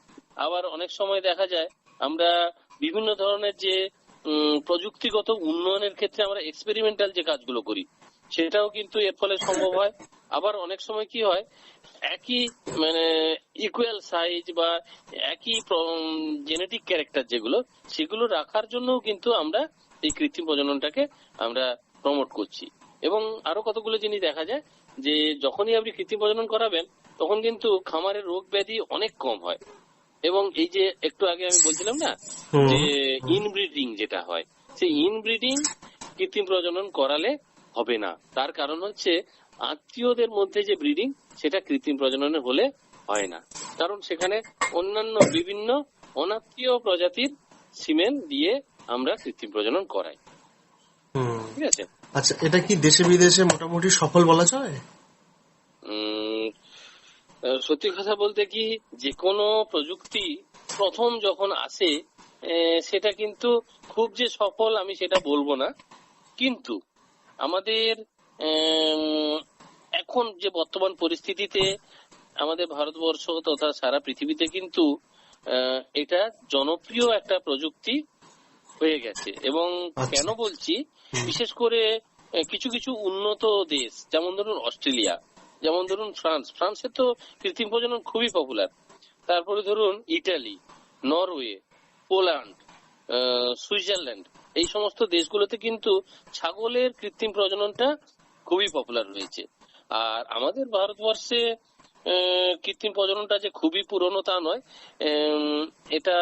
আবার অনেক সময় দেখা যায় আমরা বিভিন্ন ধরনের যে প্রযুক্তিগত উন্নয়নের ক্ষেত্রে আমরা এক্সপেরিমেন্টাল যে কাজগুলো করি সেটাও কিন্তু এর ফলে সম্ভব হয়। আবার অনেক সময় কি হয়, একই মানে ইকুয়াল সাইজ বা একই জেনেটিক ক্যারেক্টার যেগুলো সেগুলো রাখার জন্যও কিন্তু আমরা এই কৃত্রিম প্রজননটাকে আমরা প্রমোট করছি। এবং আরো কতগুলো জিনিস দেখা যায় যে যখনই আপনি কৃত্রিম প্রজনন করাবেন তখন কিন্তু খামারের রোগ ব্যাধি অনেক কম হয়। এবং এই যে একটু আগে আমি বলছিলাম না যে ইনব্রিডিং যেটা হয়, সেই ইনব্রিডিং কৃত্রিম প্রজনন করালে হবে না। তার কারণ হচ্ছে আত্মীয়দের মধ্যে যে ব্রিডিং সেটা কৃত্রিম প্রজননে হলে হয় না, কারণ সেখানে অন্যান্য বিভিন্ন অনাত্মীয় প্রজাতির সিমেন দিয়ে আমরা কৃত্রিম প্রজনন করাই। ঠিক আছে, আচ্ছা, এটা কি দেশে বিদেশে মোটামুটি সফল বলা যায়? সত্যি কথা বলতে কি, যে কোনো প্রযুক্তি প্রথম যখন আসে সেটা কিন্তু খুব যে সফল আমি সেটা বলবো না, কিন্তু আমাদের এখন যে বর্তমান পরিস্থিতিতে আমাদের ভারতবর্ষ তথা সারা পৃথিবীতে কিন্তু এটা জনপ্রিয় একটা প্রযুক্তি হয়ে গেছে। এবং কেন বলছি, বিশেষ করে কিছু কিছু উন্নত দেশ যেমন ধরুন অস্ট্রেলিয়া, যেমন ধরুন ফ্রান্সের তো কৃত্রিম প্রজনন খুবই পপুলার। তারপরে ধরুন ইটালি, নরওয়ে, পোল্যান্ড, সুইজারল্যান্ড, এই সমস্ত দেশগুলোতে কিন্তু ছাগলের কৃত্রিম প্রজননটা খুবই পপুলার রয়েছে। আর আমাদের ভারতবর্ষে কৃত্রিম প্রজননটা যে খুবই পুরনো তা নয়। এটা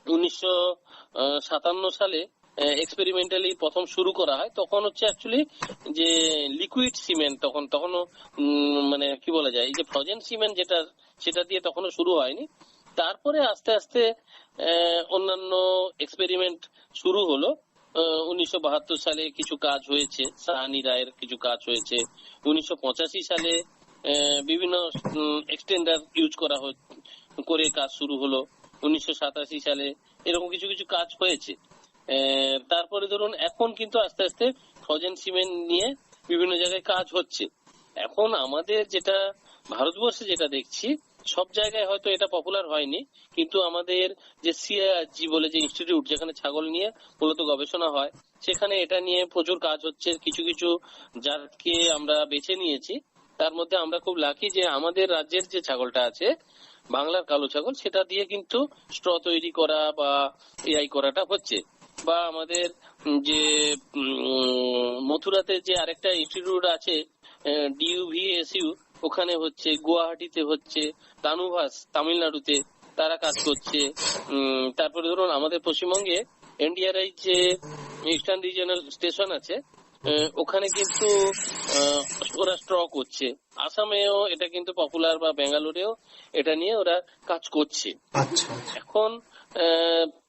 1957 সালে এক্সপেরিমেন্টালি প্রথম শুরু করা হয়, তখন হচ্ছে অ্যাকচুয়ালি যে লিকুইড সিমেন্ট, তখনও মানে কি বলা যায়, এই যে ফ্রোজেন সিমেন্ট যেটা, সেটা দিয়ে তখনও শুরু হয়নি। তারপরে আস্তে আস্তে অন্যান্য এক্সপেরিমেন্ট শুরু হলো। 1972 সালে কিছু কাজ হয়েছে, সাহানি রায়ের কিছু কাজ হয়েছে। 1985 সালে বিভিন্ন এক্সটেন্ডার ইউজ করে কাজ শুরু হলো। 1987 সালে এরকম কিছু কিছু কাজ হয়েছে। তারপরে ধরুন এখন কিন্তু আস্তে আস্তে ফ্রোজেন সিমেন্ট নিয়ে বিভিন্ন জায়গায় কাজ হচ্ছে। এখন আমাদের যেটা ভারতবর্ষে যেটা দেখছি, সব জায়গায় হয়তো এটা পপুলার হয়নি, কিন্তু আমাদের যে সিআরজি বলে যে ইনস্টিটিউট, যেখানে ছাগল নিয়ে মূলত গবেষণা হয়, সেখানে এটা নিয়ে প্রচুর কাজ হচ্ছে। কিছু কিছু জাতকে আমরা বেছে নিয়েছি, তার মধ্যে আমরা খুব লাকি যে আমাদের রাজ্যের যে ছাগলটা আছে, বাংলার কালো ছাগল, সেটা দিয়ে কিন্তু স্ট্র তৈরি করা বা এআই করাটা হচ্ছে। বা আমাদের যে মথুরাতে যে আরেকটা ইনস্টিটিউট আছে DUVSU, ওখানে হচ্ছে, গুয়াহাটিতে হচ্ছে, তানুভাস তামিলনাড়ুতে তারা কাজ করছে। তারপরে ধরুন আমাদের পশ্চিমবঙ্গে NDRI যে ইস্টার্ন রিজিয়নাল স্টেশন আছে, ওখানে কিন্তু ওরা স্ট্র করছে। আসামেও এটা কিন্তু পপুলার, বা বেঙ্গালুরেও এটা নিয়ে ওরা কাজ করছে। এখন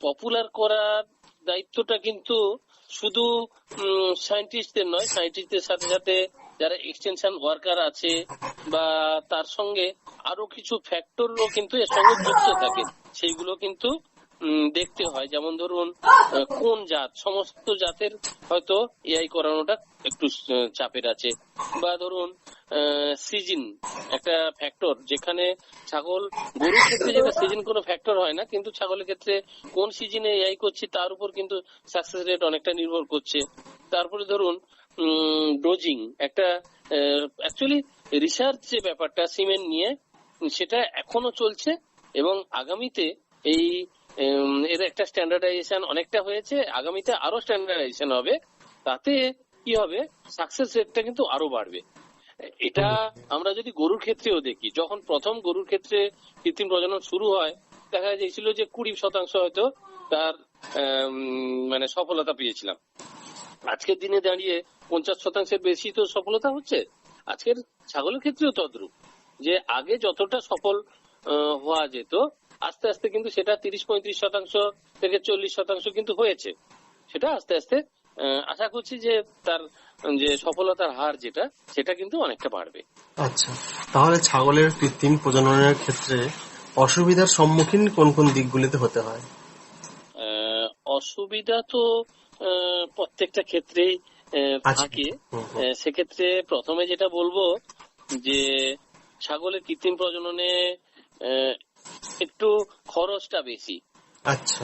পপুলার করার দায়িত্বটা কিন্তু শুধু সায়েন্টিস্টদের নয়, সায়েন্টিস্টদের সাথে সাথে যারা এক্সটেনশন ওয়ার্কার আছে বা তার সঙ্গে আরো কিছু ফ্যাক্টরও কিন্তু এর সঙ্গে যুক্ত থাকে, সেইগুলো কিন্তু দেখতে হয়। যেমন ধরুন কোন জাত, সমস্ত জাতের হয়তো এআই করানোটা একটু চাপের আছে। বা ধরুন সিজন একটা ফ্যাক্টর, যেখানে ছাগল, গরুর ক্ষেত্রে যেটা সিজন কোনো ফ্যাক্টর হয় না, কিন্তু ছাগলের ক্ষেত্রে কোন সিজনে এআই করছি তার উপর কিন্তু সাকসেস রেট অনেকটা নির্ভর করছে। তারপরে ধরুন ডোজিং একটা অ্যাকচুয়ালি রিসার্চ যে ব্যাপারটা সিমেন্ট নিয়ে, সেটা এখনো চলছে এবং আগামীতে এই এর একটা স্ট্যান্ডার্ডাইজেশন অনেকটা হয়েছে, আগামীতে আরো স্ট্যান্ডার্ডাইজেশন হবে। তাতে কি হবে, সাকসেস রেটটা কিন্তু আরো বাড়বে। এটা আমরা যদি গরুর ক্ষেত্রেও দেখি, যখন প্রথম গরুর ক্ষেত্রে কৃত্রিম প্রজনন শুরু হয়, দেখা যাচ্ছিল যে 20% হয়তো তার মানে সফলতা পেয়েছিলাম। আজকের দিনে দাঁড়িয়ে 50% বেশি তো সফলতা হচ্ছে। আজকের ছাগলের ক্ষেত্রেও তদ্রুপ, যে আগে যতটা সফল হওয়া যেত, আস্তে আস্তে কিন্তু সেটা 30-35% থেকে 40% কিন্তু হয়েছে। সেটা আস্তে আস্তে আশা করছি যে তার যে সফলতার হার যেটা, সেটা কিন্তু অনেকটা বাড়বে। আচ্ছা, তাহলে ছাগলের কৃত্রিম প্রজননের ক্ষেত্রে অসুবিধার সম্মুখীন কোন কোন দিকগুলিতে হতে হয়? অসুবিধা তো প্রত্যেকটা ক্ষেত্রেই থাকে। সেক্ষেত্রে প্রথমে যেটা বলবো যে ছাগলের কৃত্রিম প্রজননে একটু খরচটা বেশি।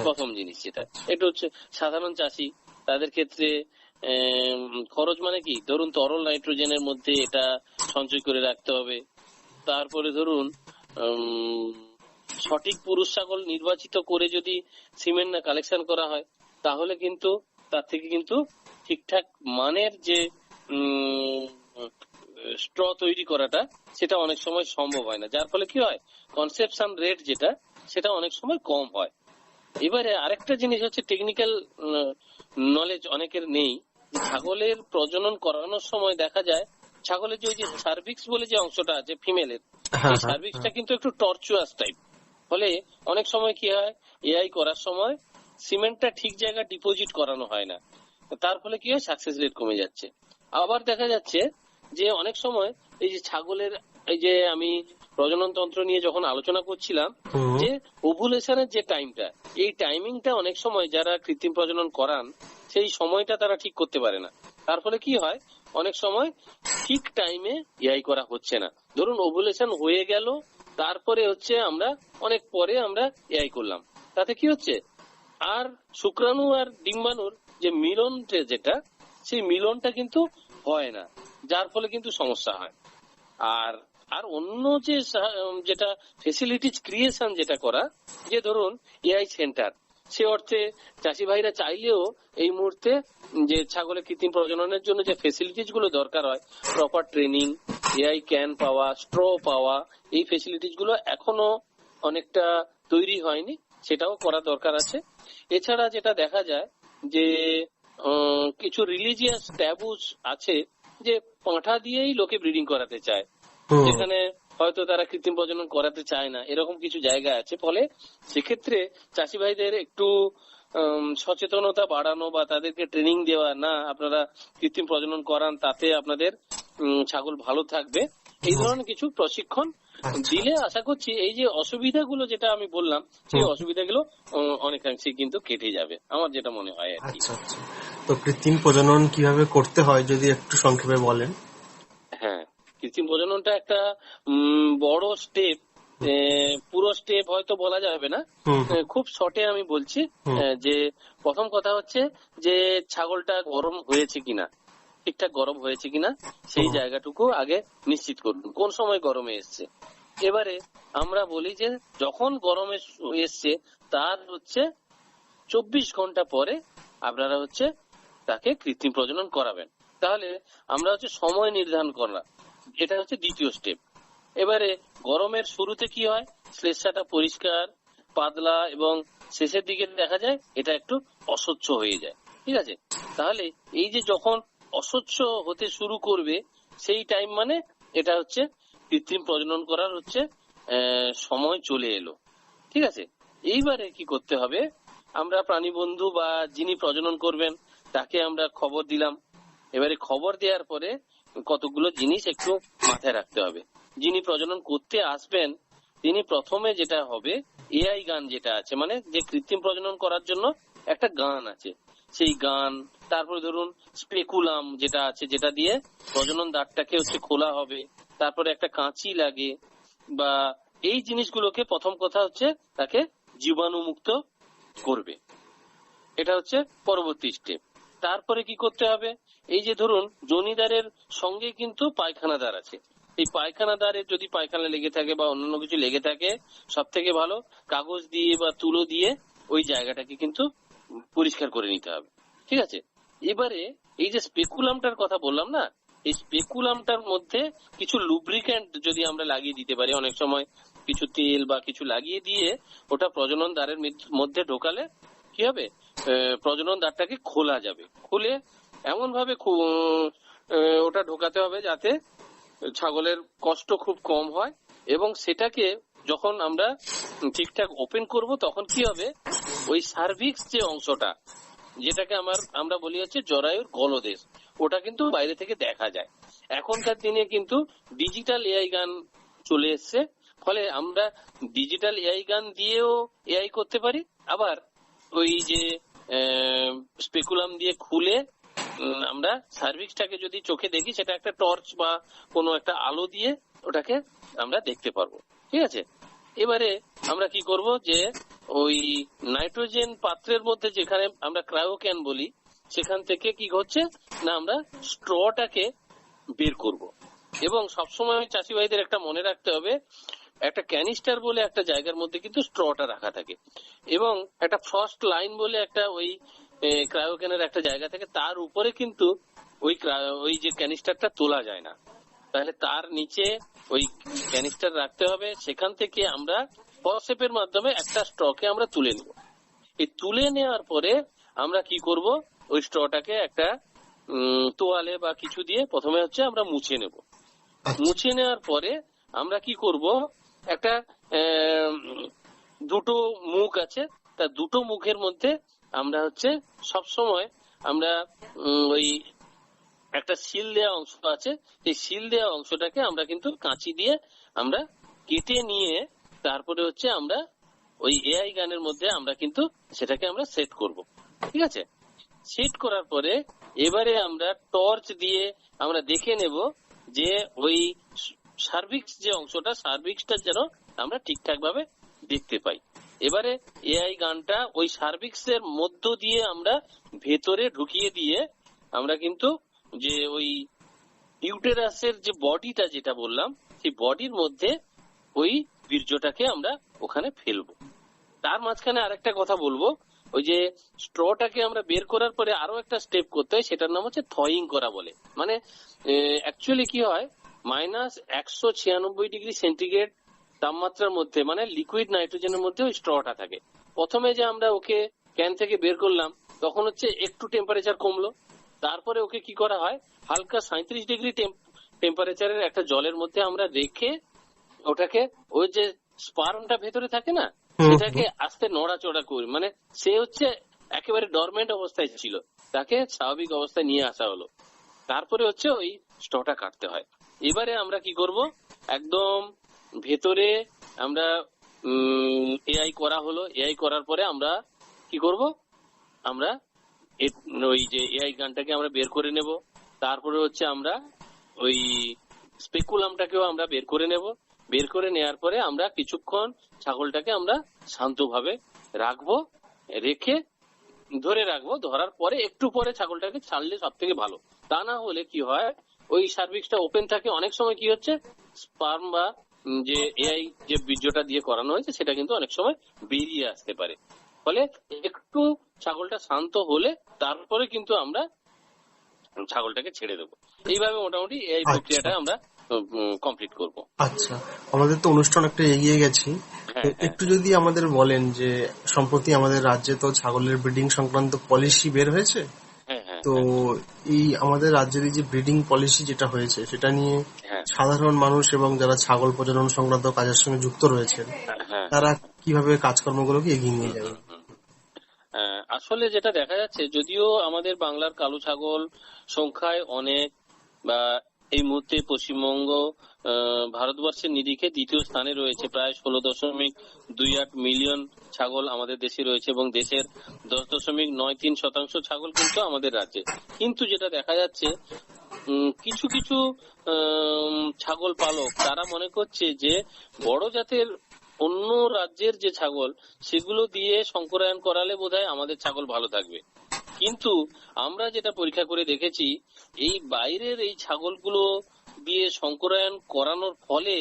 প্রথম জিনিস যেটা, এটা হচ্ছে সাধারণ চাষি, তাদের ক্ষেত্রে খরচ মানে কি, ধরুন তরল নাইট্রোজেনের মধ্যে এটা সঞ্চয় করে রাখতে হবে। তারপরে ধরুন সঠিক পুরুষ ছাগল নির্বাচিত করে যদি সিমেন্ট না কালেকশন করা হয়, তাহলে কিন্তু তার থেকে কিন্তু ঠিকঠাক মানের যে স্ট্র তৈরি করাটা, সেটা অনেক সময় সম্ভব হয় না। যার ফলে কি হয়, কনসেপশন রেট যেটা, সেটা অনেক সময় কম হয়। এবারে আরেকটা জিনিস হচ্ছে, টেকনিক্যাল নলেজ অনেকের নেই। ছাগলের প্রজনন করানোর সময় দেখা যায় ছাগলের যে সার্ভিক্স বলে যে অংশটা আছে ফিমেলের, সেই সার্ভিক্সটা কিন্তু একটু টর্চুয়াস টাইপ। ফলে অনেক সময় কি হয়, এআই করার সময় সিমেন্টটা ঠিক জায়গায় ডিপোজিট করানো হয় না, তার ফলে কি হয়, সাকসেস রেট কমে যাচ্ছে। আবার দেখা যাচ্ছে যে অনেক সময় এই যে ছাগলের, এই যে আমি প্রজনন তন্ত্র নিয়ে যখন আলোচনা করছিলাম, যে ওভুলেশনের যে টাইমটা, এই টাইমিংটা অনেক সময় যারা কৃত্রিম প্রজনন করান, সেই সময়টা তারা ঠিক করতে পারে না। তার ফলে কি হয়, অনেক সময় ঠিক টাইমে এআই করা হচ্ছে না। ধরুন ওভুলেশন হয়ে গেল, তারপরে হচ্ছে আমরা অনেক পরে আমরা এআই করলাম, তাতে কি হচ্ছে, আর শুক্রাণু আর ডিম্বাণুর যে মিলনটা যেটা, সেই মিলনটা কিন্তু হয় না, যার ফলে কিন্তু সমস্যা হয়। আর অন্য যে যেটা ফেসিলিটিজ ক্রিয়েশন যেটা করা, যে ধরুন এআই সেন্টার, সে অর্থে চাষি ভাইরা চাইলেও এই মুহূর্তে যে ছাগলের কৃত্রিম প্রজননের জন্য যে ফেসিলিটিস গুলো দরকার হয়, প্রপার ট্রেনিং, এআই ক্যান পাওয়া, স্ট্র পাওয়া, এই ফেসিলিটিস গুলো এখনো অনেকটা তৈরি হয়নি, সেটাও করা দরকার আছে। এছাড়া যেটা দেখা যায় যে কিছু রিলিজিয়াস ট্যাবুস আছে যে পাঁঠা দিয়েই লোকে ব্রিডিং করাতে চায়, যেখানে হয়তো তারা কৃত্রিম প্রজনন করাতে চায় না, এরকম কিছু জায়গা আছে। ফলে সেক্ষেত্রে চাষি ভাইদের একটু সচেতনতা বাড়ানো বা তাদেরকে ট্রেনিং দেওয়া, না আপনারা কৃত্রিম প্রজনন করান, তাতে আপনাদের ছাগল ভালো থাকবে, এই ধরনের কিছু প্রশিক্ষণ দিলে আশা করছি এই যে অসুবিধাগুলো যেটা আমি বললাম সেই অসুবিধাগুলো অনেকাংশে কিন্তু কেটে যাবে, আমার যেটা মনে হয় আর কি। তো কৃত্রিম প্রজনন কিভাবে করতে হয় যদি একটু সংক্ষেপে বলেন। হ্যাঁ, কৃত্রিম প্রজননটা একটা বড় স্টেপ, পুরো স্টেপ হয়তো বলা যাবে না, খুব শর্টে আমি বলছি। যে প্রথম কথা হচ্ছে যে ছাগলটা গরম হয়েছে কিনা, ঠিকঠাক গরম হয়েছে কিনা সেই জায়গাটুকু আগে নিশ্চিত করুন, কোন সময় গরমে এসছে। এবারে আমরা বলি যে যখন গরমে এসছে তার হচ্ছে 24 ঘন্টা পরে আপনারা হচ্ছে তাকে কৃত্রিম প্রজনন করাবেন। তাহলে আমরা হচ্ছে সময় নির্ধারণ করা, এটা হচ্ছে দ্বিতীয় স্টেপ। এবারে গরমের শুরুতে কি হয়, শ্লেষ্মাটা পরিষ্কার পাতলা এবং শেষের দিকে দেখা যায় এটা একটু অস্বচ্ছ হয়ে যায়, ঠিক আছে। তাহলে এই যে যখন অস্বচ্ছ হতে শুরু করবে সেই টাইম মানে এটা হচ্ছে কৃত্রিম প্রজনন করার হচ্ছে সময় চলে এলো, ঠিক আছে। এইবারে কি করতে হবে, আমরা প্রাণী বন্ধু বা যিনি প্রজনন করবেন তাকে আমরা খবর দিলাম। এবারে খবর দেওয়ার পরে কতগুলো জিনিস একটু মাথায় রাখতে হবে। যিনি প্রজনন করতে আসবেন তিনি প্রথমে যেটা হবে, এআই গান যেটা আছে, মানে যে কৃত্রিম প্রজনন করার জন্য একটা গান আছে, সেই গান, তারপরে ধরুন স্পেকুলাম যেটা আছে, যেটা দিয়ে প্রজনন দ্বারটাকে হচ্ছে খোলা হবে, তারপরে একটা কাঁচি লাগে, বা এই জিনিসগুলোকে প্রথম কথা হচ্ছে তাকে জীবাণুমুক্ত করবে, এটা হচ্ছে পরবর্তী স্টেপ। তারপরে কি করতে হবে, এই যে ধরুন জনিদারের সঙ্গে কিন্তু পায়খানাদার আছে, এই পায়খানাদারের যদি পায়খানা লেগে থাকে বা অন্যান্য কিছু লেগে থাকে, সব থেকে ভালো কাগজ দিয়ে বা তুলো দিয়ে ওই জায়গাটাকে কিন্তু পরিষ্কার করে নিতে হবে, ঠিক আছে। এবারে এই যে স্পেকুলামটার কথা বললাম না, এই স্পেকুলামটার মধ্যে কিছু লুব্রিক্যান্ট যদি আমরা লাগিয়ে দিতে পারি, অনেক সময় কিছু তেল বা কিছু লাগিয়ে দিয়ে ওটা প্রজনন দ্বারের মধ্যে ঢোকালে কি হবে, প্রজনন দ্বারটাকে খোলা যাবে। খুলে এমন ভাবে ওটা ঢোকাতে হবে যাতে ছাগলের কষ্ট খুব কম হয়, এবং সেটাকে যখন আমরা ঠিকঠাক ওপেন করব তখন কি হবে, ওই সার্ভিক্স যে অংশটা যেটাকে আমরা বলি হচ্ছে জরায়ুর গলদেশ, ওটা কিন্তু বাইরে থেকে দেখা যায়। এখনকার দিনে কিন্তু ডিজিটাল এআই গান চলে এসছে, ফলে আমরা ডিজিটাল এআই গান দিয়েও এআই করতে পারি, আবার ওই যে স্পেকুলাম দিয়ে খুলে আমরা সার্ভিক্সটাকে যদি চোখে দেখি, সেটা একটা টর্চ বা কোনো একটা আলো দিয়ে ওটাকে আমরা দেখতে পারবো, ঠিক আছে। এবারে আমরা কি করব, যে ওই নাইট্রোজেন পাত্রের মধ্যে যেখানে আমরা ক্রায়োক্যান বলি, সেখান থেকে কি হচ্ছে না, আমরা স্ট্রটাকে বের করব। এবং সবসময় চাষি ভাইদের একটা মনে রাখতে হবে, একটা ক্যানিস্টার বলে একটা জায়গার মধ্যে কিন্তু স্ট্রটা রাখা থাকে, এবং একটা ফ্রস্ট লাইন বলে একটা ওই ক্রায়োক্যানের একটা জায়গা থেকে, তার উপরে কিন্তু ওই যে ক্যানিস্টারটা তোলা যায় না, তাহলে তার নিচে ওই ক্যানিস্টার রাখতে হবে। সেখান থেকে আমরা ফরসেপের মাধ্যমে একটা স্ট্রকে আমরা তুলে নেব। এই তুলে নেওয়ার পরে আমরা কি করব, ওই স্ট্রটাকে একটা তোয়ালে বা কিছু দিয়ে প্রথমে হচ্ছে আমরা মুছে নেব। মুছে নেওয়ার পরে আমরা কি করব, একটা দুটো মুখ আছে, তা দুটো মুখের মধ্যে আমরা হচ্ছে সব সময় আমরা ওই একটা সিল দেওয়া অংশ আছে, সেই সিল দেওয়া অংশটাকে আমরা কিন্তু কাঁচি দিয়ে আমরা কেটে নিয়ে তারপরে হচ্ছে আমরা ওই এআই গানের মধ্যে আমরা কিন্তু সেটাকে আমরা সেট করব, ঠিক আছে। সেট করার পরে এবারে আমরা টর্চ দিয়ে আমরা দেখে নেব যে ওই সার্ভিক্স যে অংশটা, সার্ভিক্সটা যেন আমরা ঠিকঠাক ভাবে দেখতে পাই। এবারে এআই গানটা ওই সার্ভিক্স এর মধ্য দিয়ে আমরা ভেতরে ঢুকিয়ে দিয়ে আমরা কিন্তু যে ওই ইউটেরাসের যে বডিটা যেটা বললাম, সেই বডির মধ্যে ওই বীর্যটাকে আমরা ওখানে ফেলবো। তার মাঝখানে আরেকটা কথা বলবো, ওই যে স্ট্রটাকে আমরা বের করার পরে আরো একটা স্টেপ করতে হয়, সেটার নাম হচ্ছে থয়িং করা বলে। মানে অ্যাকচুয়ালি কি হয়, -196°C তাপমাত্রার মধ্যে, মানে লিকুইড নাইট্রোজেনের মধ্যে ওই স্ট্রটা থাকে। প্রথমে যে আমরা ওকে ক্যান থেকে বের করলাম, তখন হচ্ছে একটু টেম্পারেচার কমলো, তারপরে ওকে কি করা হয়, হালকা 37 ডিগ্রি টেম্পারেচারের একটা জলের মধ্যে আমরা রেখে ওটাকে, ওই যে স্পার্মটা ভেতরে থাকে না, সেটাকে আস্তে নড়াচড়া করি, মানে সে হচ্ছে একেবারে ডরমেন্ট অবস্থায় ছিল, তাকে স্বাভাবিক অবস্থায় নিয়ে আসা হলো। তারপরে হচ্ছে ওই স্টটা কাটতে হয়। এবারে আমরা কি করব, একদম ভেতরে আমরা এআই করা হলো। এআই করার পরে আমরা কি করব, আমরা ওই যে এআই গানটাকে আমরা বের করে নেব। তারপরে হচ্ছে আমরা ওই স্পেকুলামটাকেও আমরা বের করে নেব। বের করে নেওয়ার পরে আমরা কিছুক্ষণ ছাগলটাকে আমরা শান্তভাবে রাখবো, রেখে ধরে রাখবো। ধরার পরে একটু পরে ছাগলটাকে ছাড়লে সব থেকে ভালো। তা না হলে কি হয়, ওই সার্ভিসটা ওপেন থাকে, অনেক সময় কি হচ্ছে স্পার্ম বা যে এআই যে বীর্যটা দিয়ে করানো হয়েছে সেটা কিন্তু অনেক সময় বেরিয়ে আসতে পারে। ফলে একটু ছাগলটা শান্ত হলে তারপরে কিন্তু আমরা ছাগলটাকে ছেড়ে দেবো। এইভাবে মোটামুটি এই প্রক্রিয়াটা আমরা কমপ্লিট করব। আচ্ছা, আমাদের তো অনুষ্ঠান একটা এগিয়ে গেছি, একটু যদি আমাদের বলেন যে সম্প্রতি আমাদের রাজ্যে তো ছাগলের ব্রিডিং সংক্রান্ত পলিসি বের হয়েছে, তো এই আমাদের রাজ্যের এই যে ব্রিডিং পলিসি যেটা হয়েছে সেটা নিয়ে সাধারণ মানুষ এবং যারা ছাগল প্রজনন সংক্রান্ত কাজের সঙ্গে যুক্ত রয়েছেন তারা কিভাবে কাজকর্মগুলোকে এগিয়ে নিয়ে যাবে? আসলে যেটা দেখা যাচ্ছে, যদিও আমাদের বাংলার কালো ছাগল সংখ্যায় অনেক, বা এই মুহূর্তে পশ্চিমবঙ্গ ভারতবর্ষের নিরিখে দ্বিতীয় স্থানে রয়েছে, প্রায় 16.28 মিলিয়ন ছাগল আমাদের দেশে রয়েছে এবং দেশের 10.93% ছাগল কিন্তু আমাদের রাজ্যে। কিন্তু যেটা দেখা যাচ্ছে, কিছু কিছু ছাগল পালক তারা মনে করছে যে বড় জাতের অন্য রাজ্যের যে ছাগল সেগুলো দিয়ে সংকরায়ন করালে বোধহয় আমাদের ছাগল ভালো থাকবে। কিন্তু আমরা যেটা পরীক্ষা করে দেখেছি, এই বাইরের এই ছাগলগুলো দিয়ে সংকরায়ন করানোর ফলে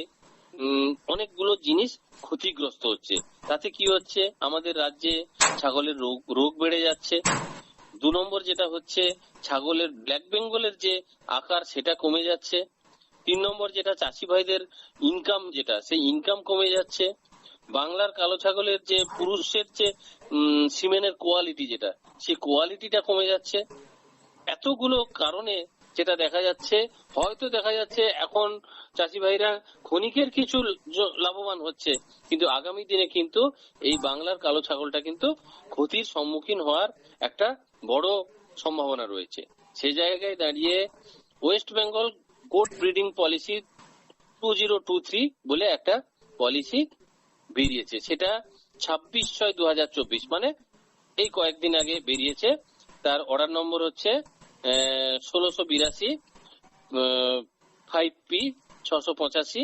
অনেকগুলো জিনিস ক্ষতিগ্রস্ত হচ্ছে। তাতে কি হচ্ছে, আমাদের রাজ্যে ছাগলের রোগ বেড়ে যাচ্ছে। 2 নম্বর যেটা হচ্ছে, ছাগলের ব্ল্যাক বেঙ্গলের যে আকার সেটা কমে যাচ্ছে। 3 নম্বর যেটা, চাষি ভাইদের ইনকাম যেটা, সেই ইনকাম কমে যাচ্ছে। বাংলার কালো ছাগলের যে পুরুষের যে সিমেনের কোয়ালিটি যেটা, সেই কোয়ালিটিটা কমে যাচ্ছে। এতগুলো কারণে যেটা দেখা যাচ্ছে, হয়তো দেখা যাচ্ছে এখন চাষি ভাইরা ক্ষণিকের কিছু লাভবান হচ্ছে, কিন্তু আগামী দিনে কিন্তু এই বাংলার কালো ছাগলটা কিন্তু ক্ষতির সম্মুখীন হওয়ার একটা বড় সম্ভাবনা রয়েছে। সেই জায়গায় দাঁড়িয়ে West Bengal goat breeding policy 2023 বলে একটা পলিসি বেরিয়েছে, সেটা 26/6/2024, মানে এই কয়েকদিন আগে বেরিয়েছে। তার অর্ডার নম্বর হচ্ছে 1682 5P 685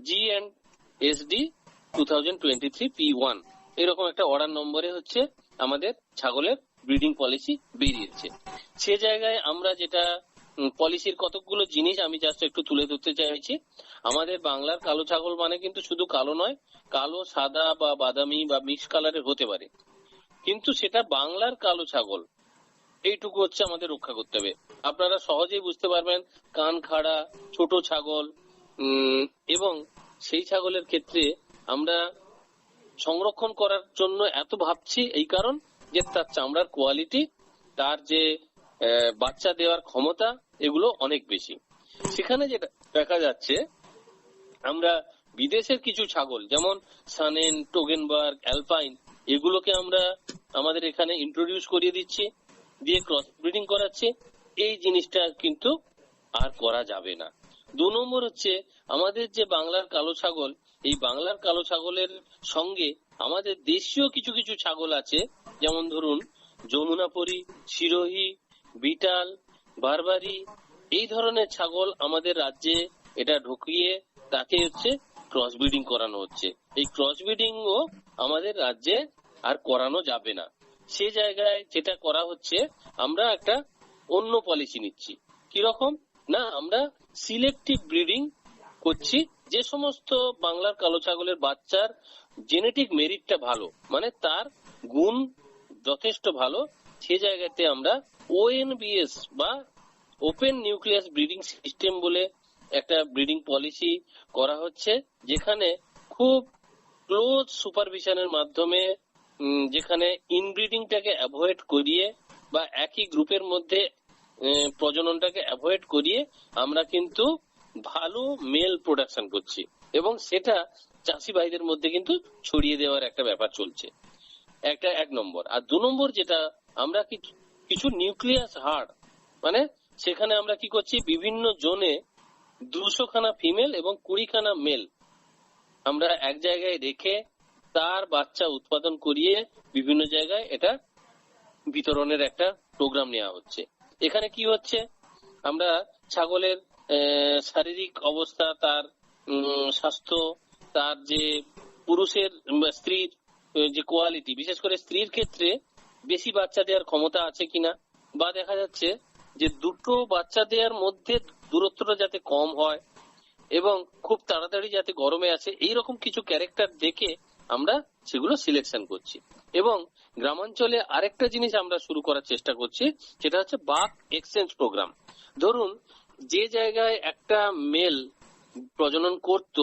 G&SD 2023 P1, এরকম একটা অর্ডার নম্বরে হচ্ছে আমাদের ছাগলের ব্রিডিং পলিসি বেরিয়েছে। সে জায়গায় আমরা যেটা পলিসির কতগুলো জিনিস আমি জাস্ট একটু তুলে ধরতে চাইছি। আমাদের বাংলার কালো ছাগল মানে কিন্তু শুধু কালো নয়, কালো, সাদা বা বাদামি বা মিক্স কালারের হতে পারে, কিন্তু সেটা বাংলার কালো ছাগল, এইটুকু হচ্ছে আমাদের রক্ষা করতে হবে। আপনারা সহজেই বুঝতে পারবেন, কান খাড়া ছোট ছাগল, এবং সেই ছাগলের ক্ষেত্রে আমরা সংরক্ষণ করার জন্য এত ভাবছি এই কারণ যে তার চামড়ার কোয়ালিটি, তার যে বাচ্চা দেওয়ার ক্ষমতা, এগুলো অনেক বেশি। সেখানে যেটা দেখা যাচ্ছে, আমরা বিদেশের কিছু ছাগল যেমন সানেন, টোগেনবার্গ, অ্যালপাইন, এগুলোকে আমরা আমাদের এখানে ইন্ট্রোডিউস করিয়ে দিচ্ছি, দিয়ে ক্রস ব্রিডিং করাচ্ছি। এই জিনিসটা কিন্তু আর করা যাবে না। 2 নম্বর হচ্ছে, আমাদের যে বাংলার কালো ছাগল, এই বাংলার কালো ছাগলের সঙ্গে আমাদের দেশীয় কিছু কিছু ছাগল আছে, যেমন ধরুন যমুনাপরি, সিরোহি, বিটাল, বারবারি, এই ধরনের ছাগল আমাদের রাজ্যে এটা ঢুকিয়ে তাকে হচ্ছে ক্রস ব্রিডিং করানো হচ্ছে। এই ক্রস ব্রিডিং ও আমাদের রাজ্যে আর করানো যাবে না। সে জায়গায় যেটা করা হচ্ছে, আমরা একটা অন্য পলিসি নিচ্ছি। কিরকম না, আমরা সিলেক্টিভ ব্রিডিং করছি। যে সমস্ত বাংলার কালো ছাগলের বাচ্চার জেনেটিক মেরিটটা ভালো, মানে তার গুণ যথেষ্ট ভালো, সে জায়গাতে আমরা ONBS বা ওপেন নিউক্লিয়াস ব্রিডিং সিস্টেম বলে একটা ব্রিডিং পলিসি করা হচ্ছে, যেখানে খুব ক্লোজ সুপারভিশনের মাধ্যমে যেখানে ইনব্রিডিংটাকে অ্যাভয়েড করিয়ে বা একই গ্রুপের মধ্যে প্রজননটাকে অ্যাভয়েড করিয়ে আমরা কিন্তু ভালো মেল প্রোডাকশন করছি এবং সেটা চাষি ভাইদের মধ্যে কিন্তু ছড়িয়ে দেওয়ার একটা ব্যাপার চলছে। একটা 1 নম্বর। আর 2 নম্বর যেটা, আমরা কিছু নিউক্লিয়াস হাড়, মানে সেখানে আমরা কি করছি, বিভিন্ন জোনে 200 খানা ফিমেল এবং 20 খানা মেল আমরা এক জায়গায় রেখে তার বাচ্চা উৎপাদন করিয়ে বিভিন্ন জায়গায় এটা বিতরণের একটা প্রোগ্রাম নেওয়া হচ্ছে। এখানে কি হচ্ছে, আমরা ছাগলের শারীরিক অবস্থা, তার স্বাস্থ্য, তার যে পুরুষের স্ত্রীর যে কোয়ালিটি, বিশেষ করে স্ত্রীর ক্ষেত্রে বেশি বাচ্চা দেওয়ার ক্ষমতা আছে কিনা, বা দেখা যাচ্ছে যে দুটো বাচ্চা দেওয়ার মধ্যে দূরত্বটা যাতে কম হয় এবং খুব তাড়াতাড়ি যাতে গরমে আসে, এইরকম কিছু ক্যারেক্টার দেখে আমরা সেগুলো সিলেকশন করছি। এবং গ্রামাঞ্চলে আরেকটা জিনিস আমরা শুরু করার চেষ্টা করছি, সেটা হচ্ছে বাক এক্সচেঞ্জ প্রোগ্রাম। ধরুন যে জায়গায় একটা মেল প্রজনন করত,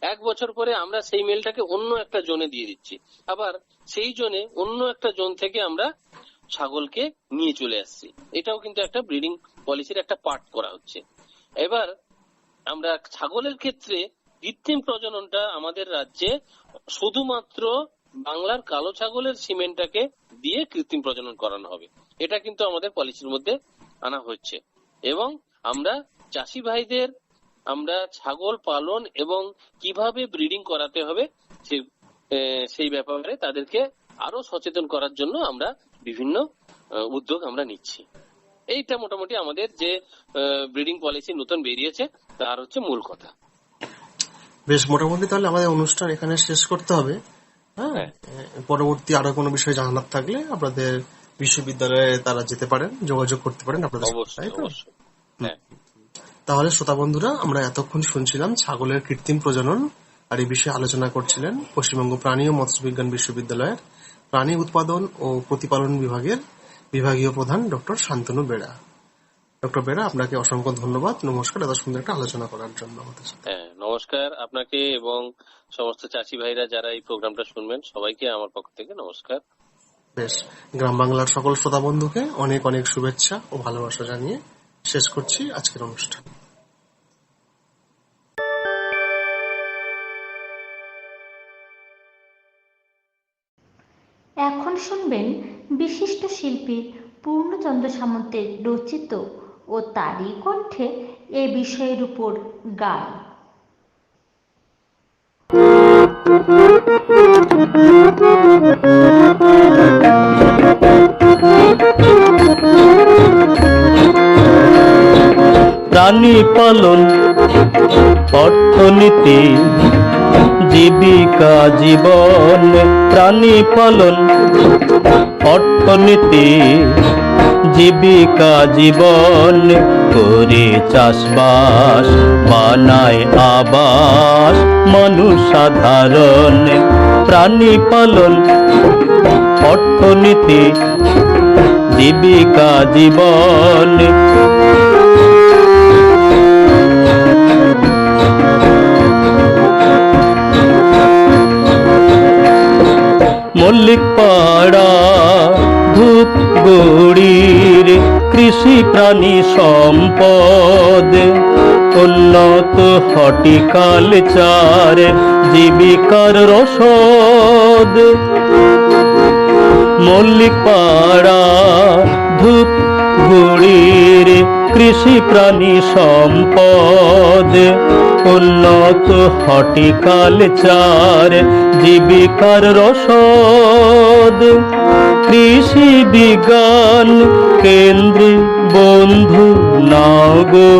1 বছর পরে আমরা সেই মেলটাকে অন্য একটা জোনে দিয়ে দিচ্ছি, আবার সেই জোনে অন্য একটা জোন থেকে আমরা ছাগলকে নিয়ে চলে আসছি। এটাও কিন্তু একটা ব্রিডিং পলিসির একটা পার্ট করা হচ্ছে। এবার আমরা ছাগলের ক্ষেত্রে কৃত্রিম প্রজননটা আমাদের রাজ্যে শুধুমাত্র বাংলার কালো ছাগলের সিমেন্টটাকে দিয়ে কৃত্রিম প্রজনন করানো হবে, এটা কিন্তু আমাদের পলিসির মধ্যে আনা হচ্ছে। এবং আমরা চাষি ভাইদের আমরা ছাগল পালন এবং কিভাবে ব্রিডিং করাতে হবে সেই ব্যাপারে তাদেরকে আরো সচেতন করার জন্য আমরা বিভিন্ন উদ্যোগ আমরা নিচ্ছি। এইটা মোটামুটি আমাদের যে ব্রিডিং পলিসি নতুন বেরিয়েছে তার হচ্ছে মূল কথা। বেশ, মোটামুটি তাহলে আমাদের অনুষ্ঠান এখানে শেষ করতে হবে। হ্যাঁ, পরবর্তী আরো কোনো বিষয়ে জানার থাকলে আপনাদের বিশ্ববিদ্যালয়ে তারা যেতে পারেন, যোগাযোগ করতে পারেন আপনাদের। অবশ্যই অবশ্যই। হ্যাঁ, তাহলে শ্রোতা বন্ধুরা, আমরা এতক্ষণ শুনছিলাম ছাগলের কৃত্রিম প্রজনন, আর এই বিষয়ে আলোচনা করছিলেন পশ্চিমবঙ্গ প্রাণী ও মৎস্য বিজ্ঞান বিশ্ববিদ্যালয়ের প্রাণী উৎপাদন ও প্রতিপালন বিভাগের বিভাগীয় প্রধান ডক্টর শান্তনু বেড়া। ডক্টর বেড়া, আপনাকে অসংখ্য ধন্যবাদ। নমস্কার, এত সুন্দর একটা আলোচনা করার জন্য। হ্যাঁ, নমস্কার আপনাকে এবং সমস্ত চাষি ভাইরা যারা এই প্রোগ্রামটা শুনবেন সবাইকে আমার পক্ষ থেকে নমস্কার। বেশ, গ্রাম বাংলার সকল শ্রোতা বন্ধুকে অনেক অনেক শুভেচ্ছা ও ভালোবাসা জানিয়ে শেষ করছি আজকের অনুষ্ঠান। এখন শুনবেন বিশিষ্ট শিল্পী পূর্ণচন্দ্র সামন্তের রচিত ও তারই কণ্ঠে এ বিষয়ের উপর গান। প্রাণী পালন, অর্থনীতি, জীবিকা জীবন। প্রাণী পালন, অর্থনীতি, জীবিকা জীবন। করে চাষবাস বানায় আবাস মানুষ সাধারণ। প্রাণী পালন, অর্থনীতি, জীবিকা জীবন। মল্লিক পাড়া ধূপগুড়ির কৃষি প্রাণী সম্পদ। উন্নত হর্টিকালচার জীবিকার রসদ। মল্লিক পাড়া ধূপগুড়ির কৃষি প্রাণী সম্পদ। উন্নত হর্টিকালচার জীবিকার রসদ। কৃষি বিজ্ঞান কেন্দ্রে বন্ধু নাগো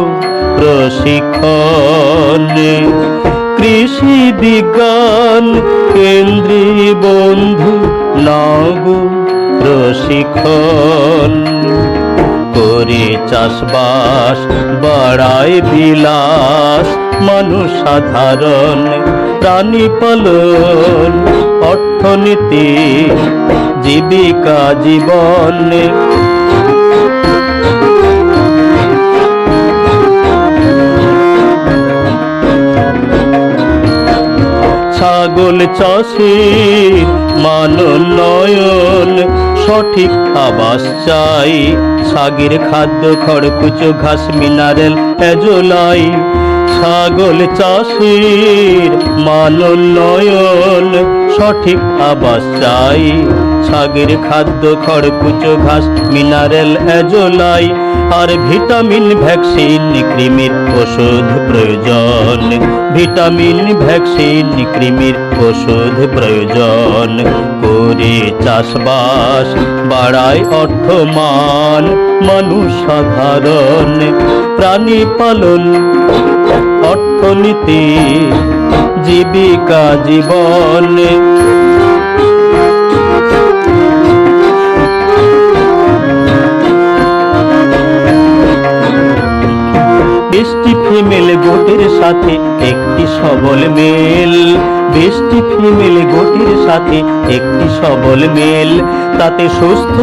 প্রশিক্ষণ। কৃষি বিজ্ঞান কেন্দ্রে বন্ধু নাগো প্রশিক্ষণ। করে চাষবাস বাড়ায় বিলাস মানুষ সাধারণ। প্রাণী পালন, অর্থনীতি, জীবিকা জীবন। ছাগল চাষের মানোন্নয়ন, সঠিক আবাস চাই, ছাগের খাদ্য খড়কুচো ঘাস মিনারেল এজোলাই। ছাগল চাষের মানোন্নয়ন, সঠিক আবাস চাই, ছাগের খাদ্য খড়কুচো ঘাস মিনারেল এজোলাই। আর ভিটামিন ভ্যাকসিন কৃমির ওষুধ প্রয়োজন, ভিটামিন ভ্যাকসিন কৃমির ওষুধ প্রয়োজন। করে চাষবাস বাড়ায় অর্থমান, মানুষ সাধারণ প্রাণী পালন অর্থনীতি জীবিকা জীবন। বৃষ্টি ফিমেল গোটের সাথে একটি সবল মেল, বৃষ্টি ফিমেল গোটের সাথে একটি সবল মেল, তাতে সুস্থ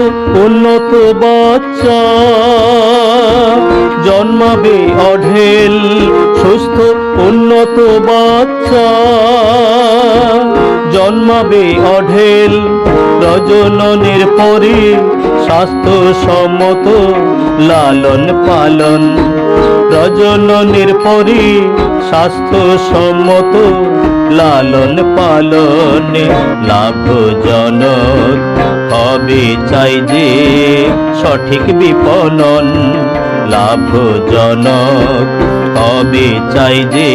উন্নত বাচ্চা জন্মাবে অঢেল। সুস্থ উন্নত বাচ্চা জন্মাবে অঢেল। প্রজননের পরে স্বাস্থ্যসম্মত লালন পালন, প্রজননের পরে স্বাস্থ্যসম্মত লালন পালনে লাভজনক হবে চাই যে সঠিক বিপণন। লাভজনক হবে চাই যে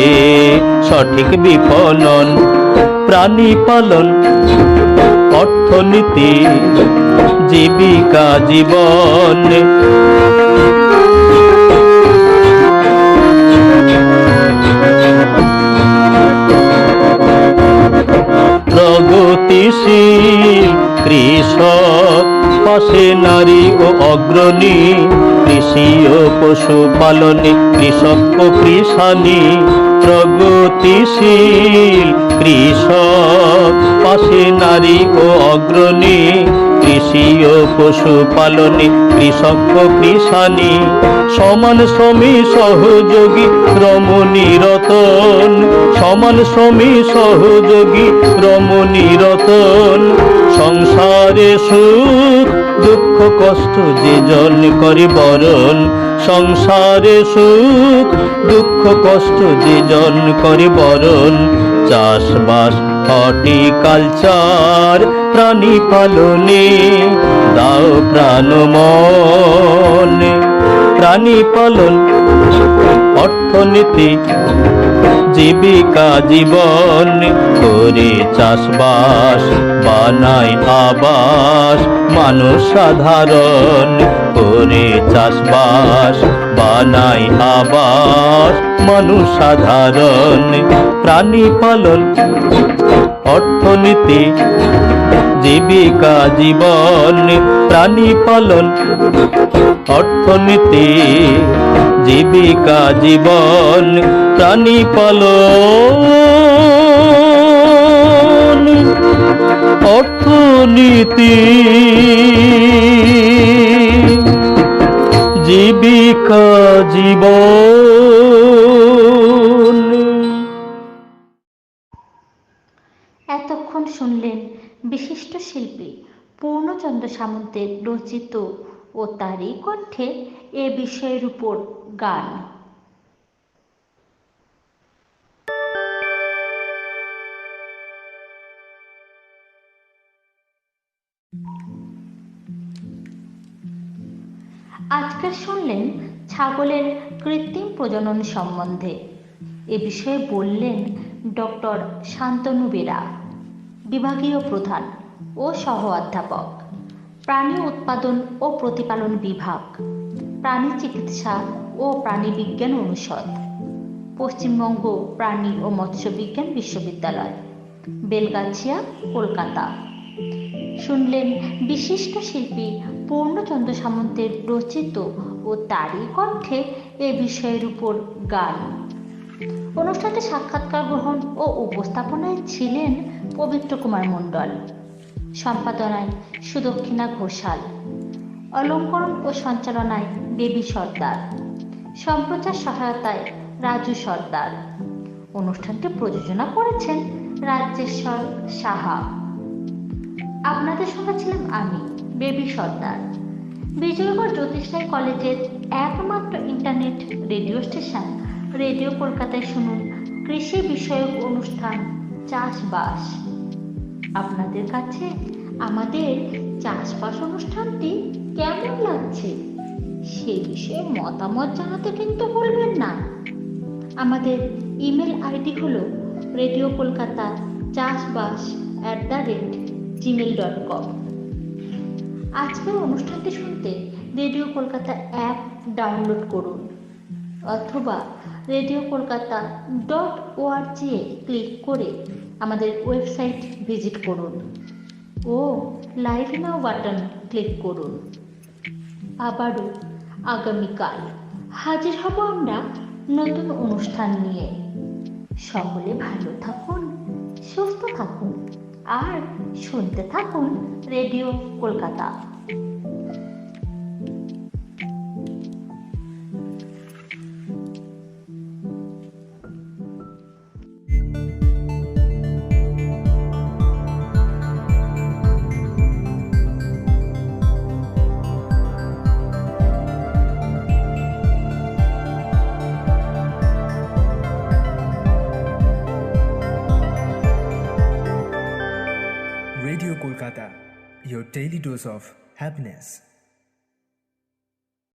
সঠিক বিপণন। প্রাণী পালন অর্থনীতি জীবিকা জীবন। প্রগতিশীল কৃষক পাশে নারী ও অগ্রণী, কৃষি ও পশুপালনে কৃষক ও কৃষানী। প্রগতিশীল কৃষক পাশে নারী ও অগ্রণী, কৃষি ও পশুপালনে কৃষক ও কৃষানী। সমান শ্রমী সহযোগী রমণী রতন, সমান শ্রমী সহযোগী রমণী রতন। সংসারে সুখ দুঃখ কষ্ট যে জন করে বরণ, সংসারে সুখ দুঃখ কষ্ট যে জন করে বরণ। চাষবাস হর্টিকালচার প্রাণী পালনে দাও প্রাণ মন। প্রাণী পালন অর্থনীতি জীবিকা জীবন। করে চাষবাস বানায় আবাস মানুষ সাধারণ। করে চাষবাস বানায় আবাস মানুষ সাধারণ। প্রাণী পালন অর্থনীতি জীবিকা জীবন। প্রাণী পালন অর্থনীতি জীবিকা জীবন। প্রাণী পালন অর্থনীতি জীবিকা জীবন। এতক্ষণ শুনলেন বিশিষ্ট শিল্পী পূর্ণচন্দ্র সামন্তের রচিত ও তারই কণ্ঠে এ বিষয়ের উপর গান। আজকের শুনলেন ছাগলের কৃত্রিম প্রজনন সম্বন্ধে। এ বিষয়ে বললেন ডক্টর শান্তনু বেরা, বিভাগীয় প্রধান ও সহ অধ্যাপক, প্রাণী উৎপাদন ও প্রতিপালন বিভাগ, প্রাণী চিকিৎসা ও প্রাণী বিজ্ঞান অনুষদ, পশ্চিমবঙ্গ প্রাণী ও মৎস্য বিজ্ঞান বিশ্ববিদ্যালয়, বেলগাছিয়া, কলকাতা। শুনলেন বিশিষ্ট শিল্পী পূর্ণচন্দ্র সামন্তের রচিত ও তারই কণ্ঠে এ বিষয়ের উপর গান। অনুষ্ঠানে সাক্ষাৎকার গ্রহণ ও উপস্থাপনায় ছিলেন পবিত্র কুমার মণ্ডল, সম্পাদনায় সুদক্ষিণা ঘোষাল, অলঙ্করণ ও সঞ্চালনায় দেবী সর্দার, সম্প্রচার সহায়তায় রাজু সর্দার। অনুষ্ঠানটি প্রযোজনা করেছেন রাজ্যেশ্বর সাহা। আপনাদের সঙ্গে ছিলাম আমি, বেবি সর্দার। বিজয়গড় জ্যোতিষরায় কলেজের একমাত্র ইন্টারনেট রেডিও স্টেশন রেডিও কলকাতায় শুনুন কৃষি বিষয়ক অনুষ্ঠান চাষবাস। আপনাদের কাছে আমাদের চাষবাস অনুষ্ঠানটি কেমন লাগছে সে বিষয়ে মতামত জানাতে কিন্তু ভুলবেন না। আমাদের ইমেল আইডি হলো রেডিও কলকাতা চাষবাস@gmail.com। আজকের অনুষ্ঠানটি শুনতে রেডিও কলকাতা অ্যাপ ডাউনলোড করুন অথবা radiokkolkata.org ক্লিক করে আমাদের ওয়েবসাইট ভিজিট করুন ও লাইভ নাও বাটন ক্লিক করুন। আবারও আগামীকাল হাজির হব আমরা নতুন অনুষ্ঠান নিয়ে। সকলে ভালো থাকুন, সুস্থ থাকুন আর শুনতে থাকুন radio Kolkata. Radio Kolkata, your daily dose of happiness.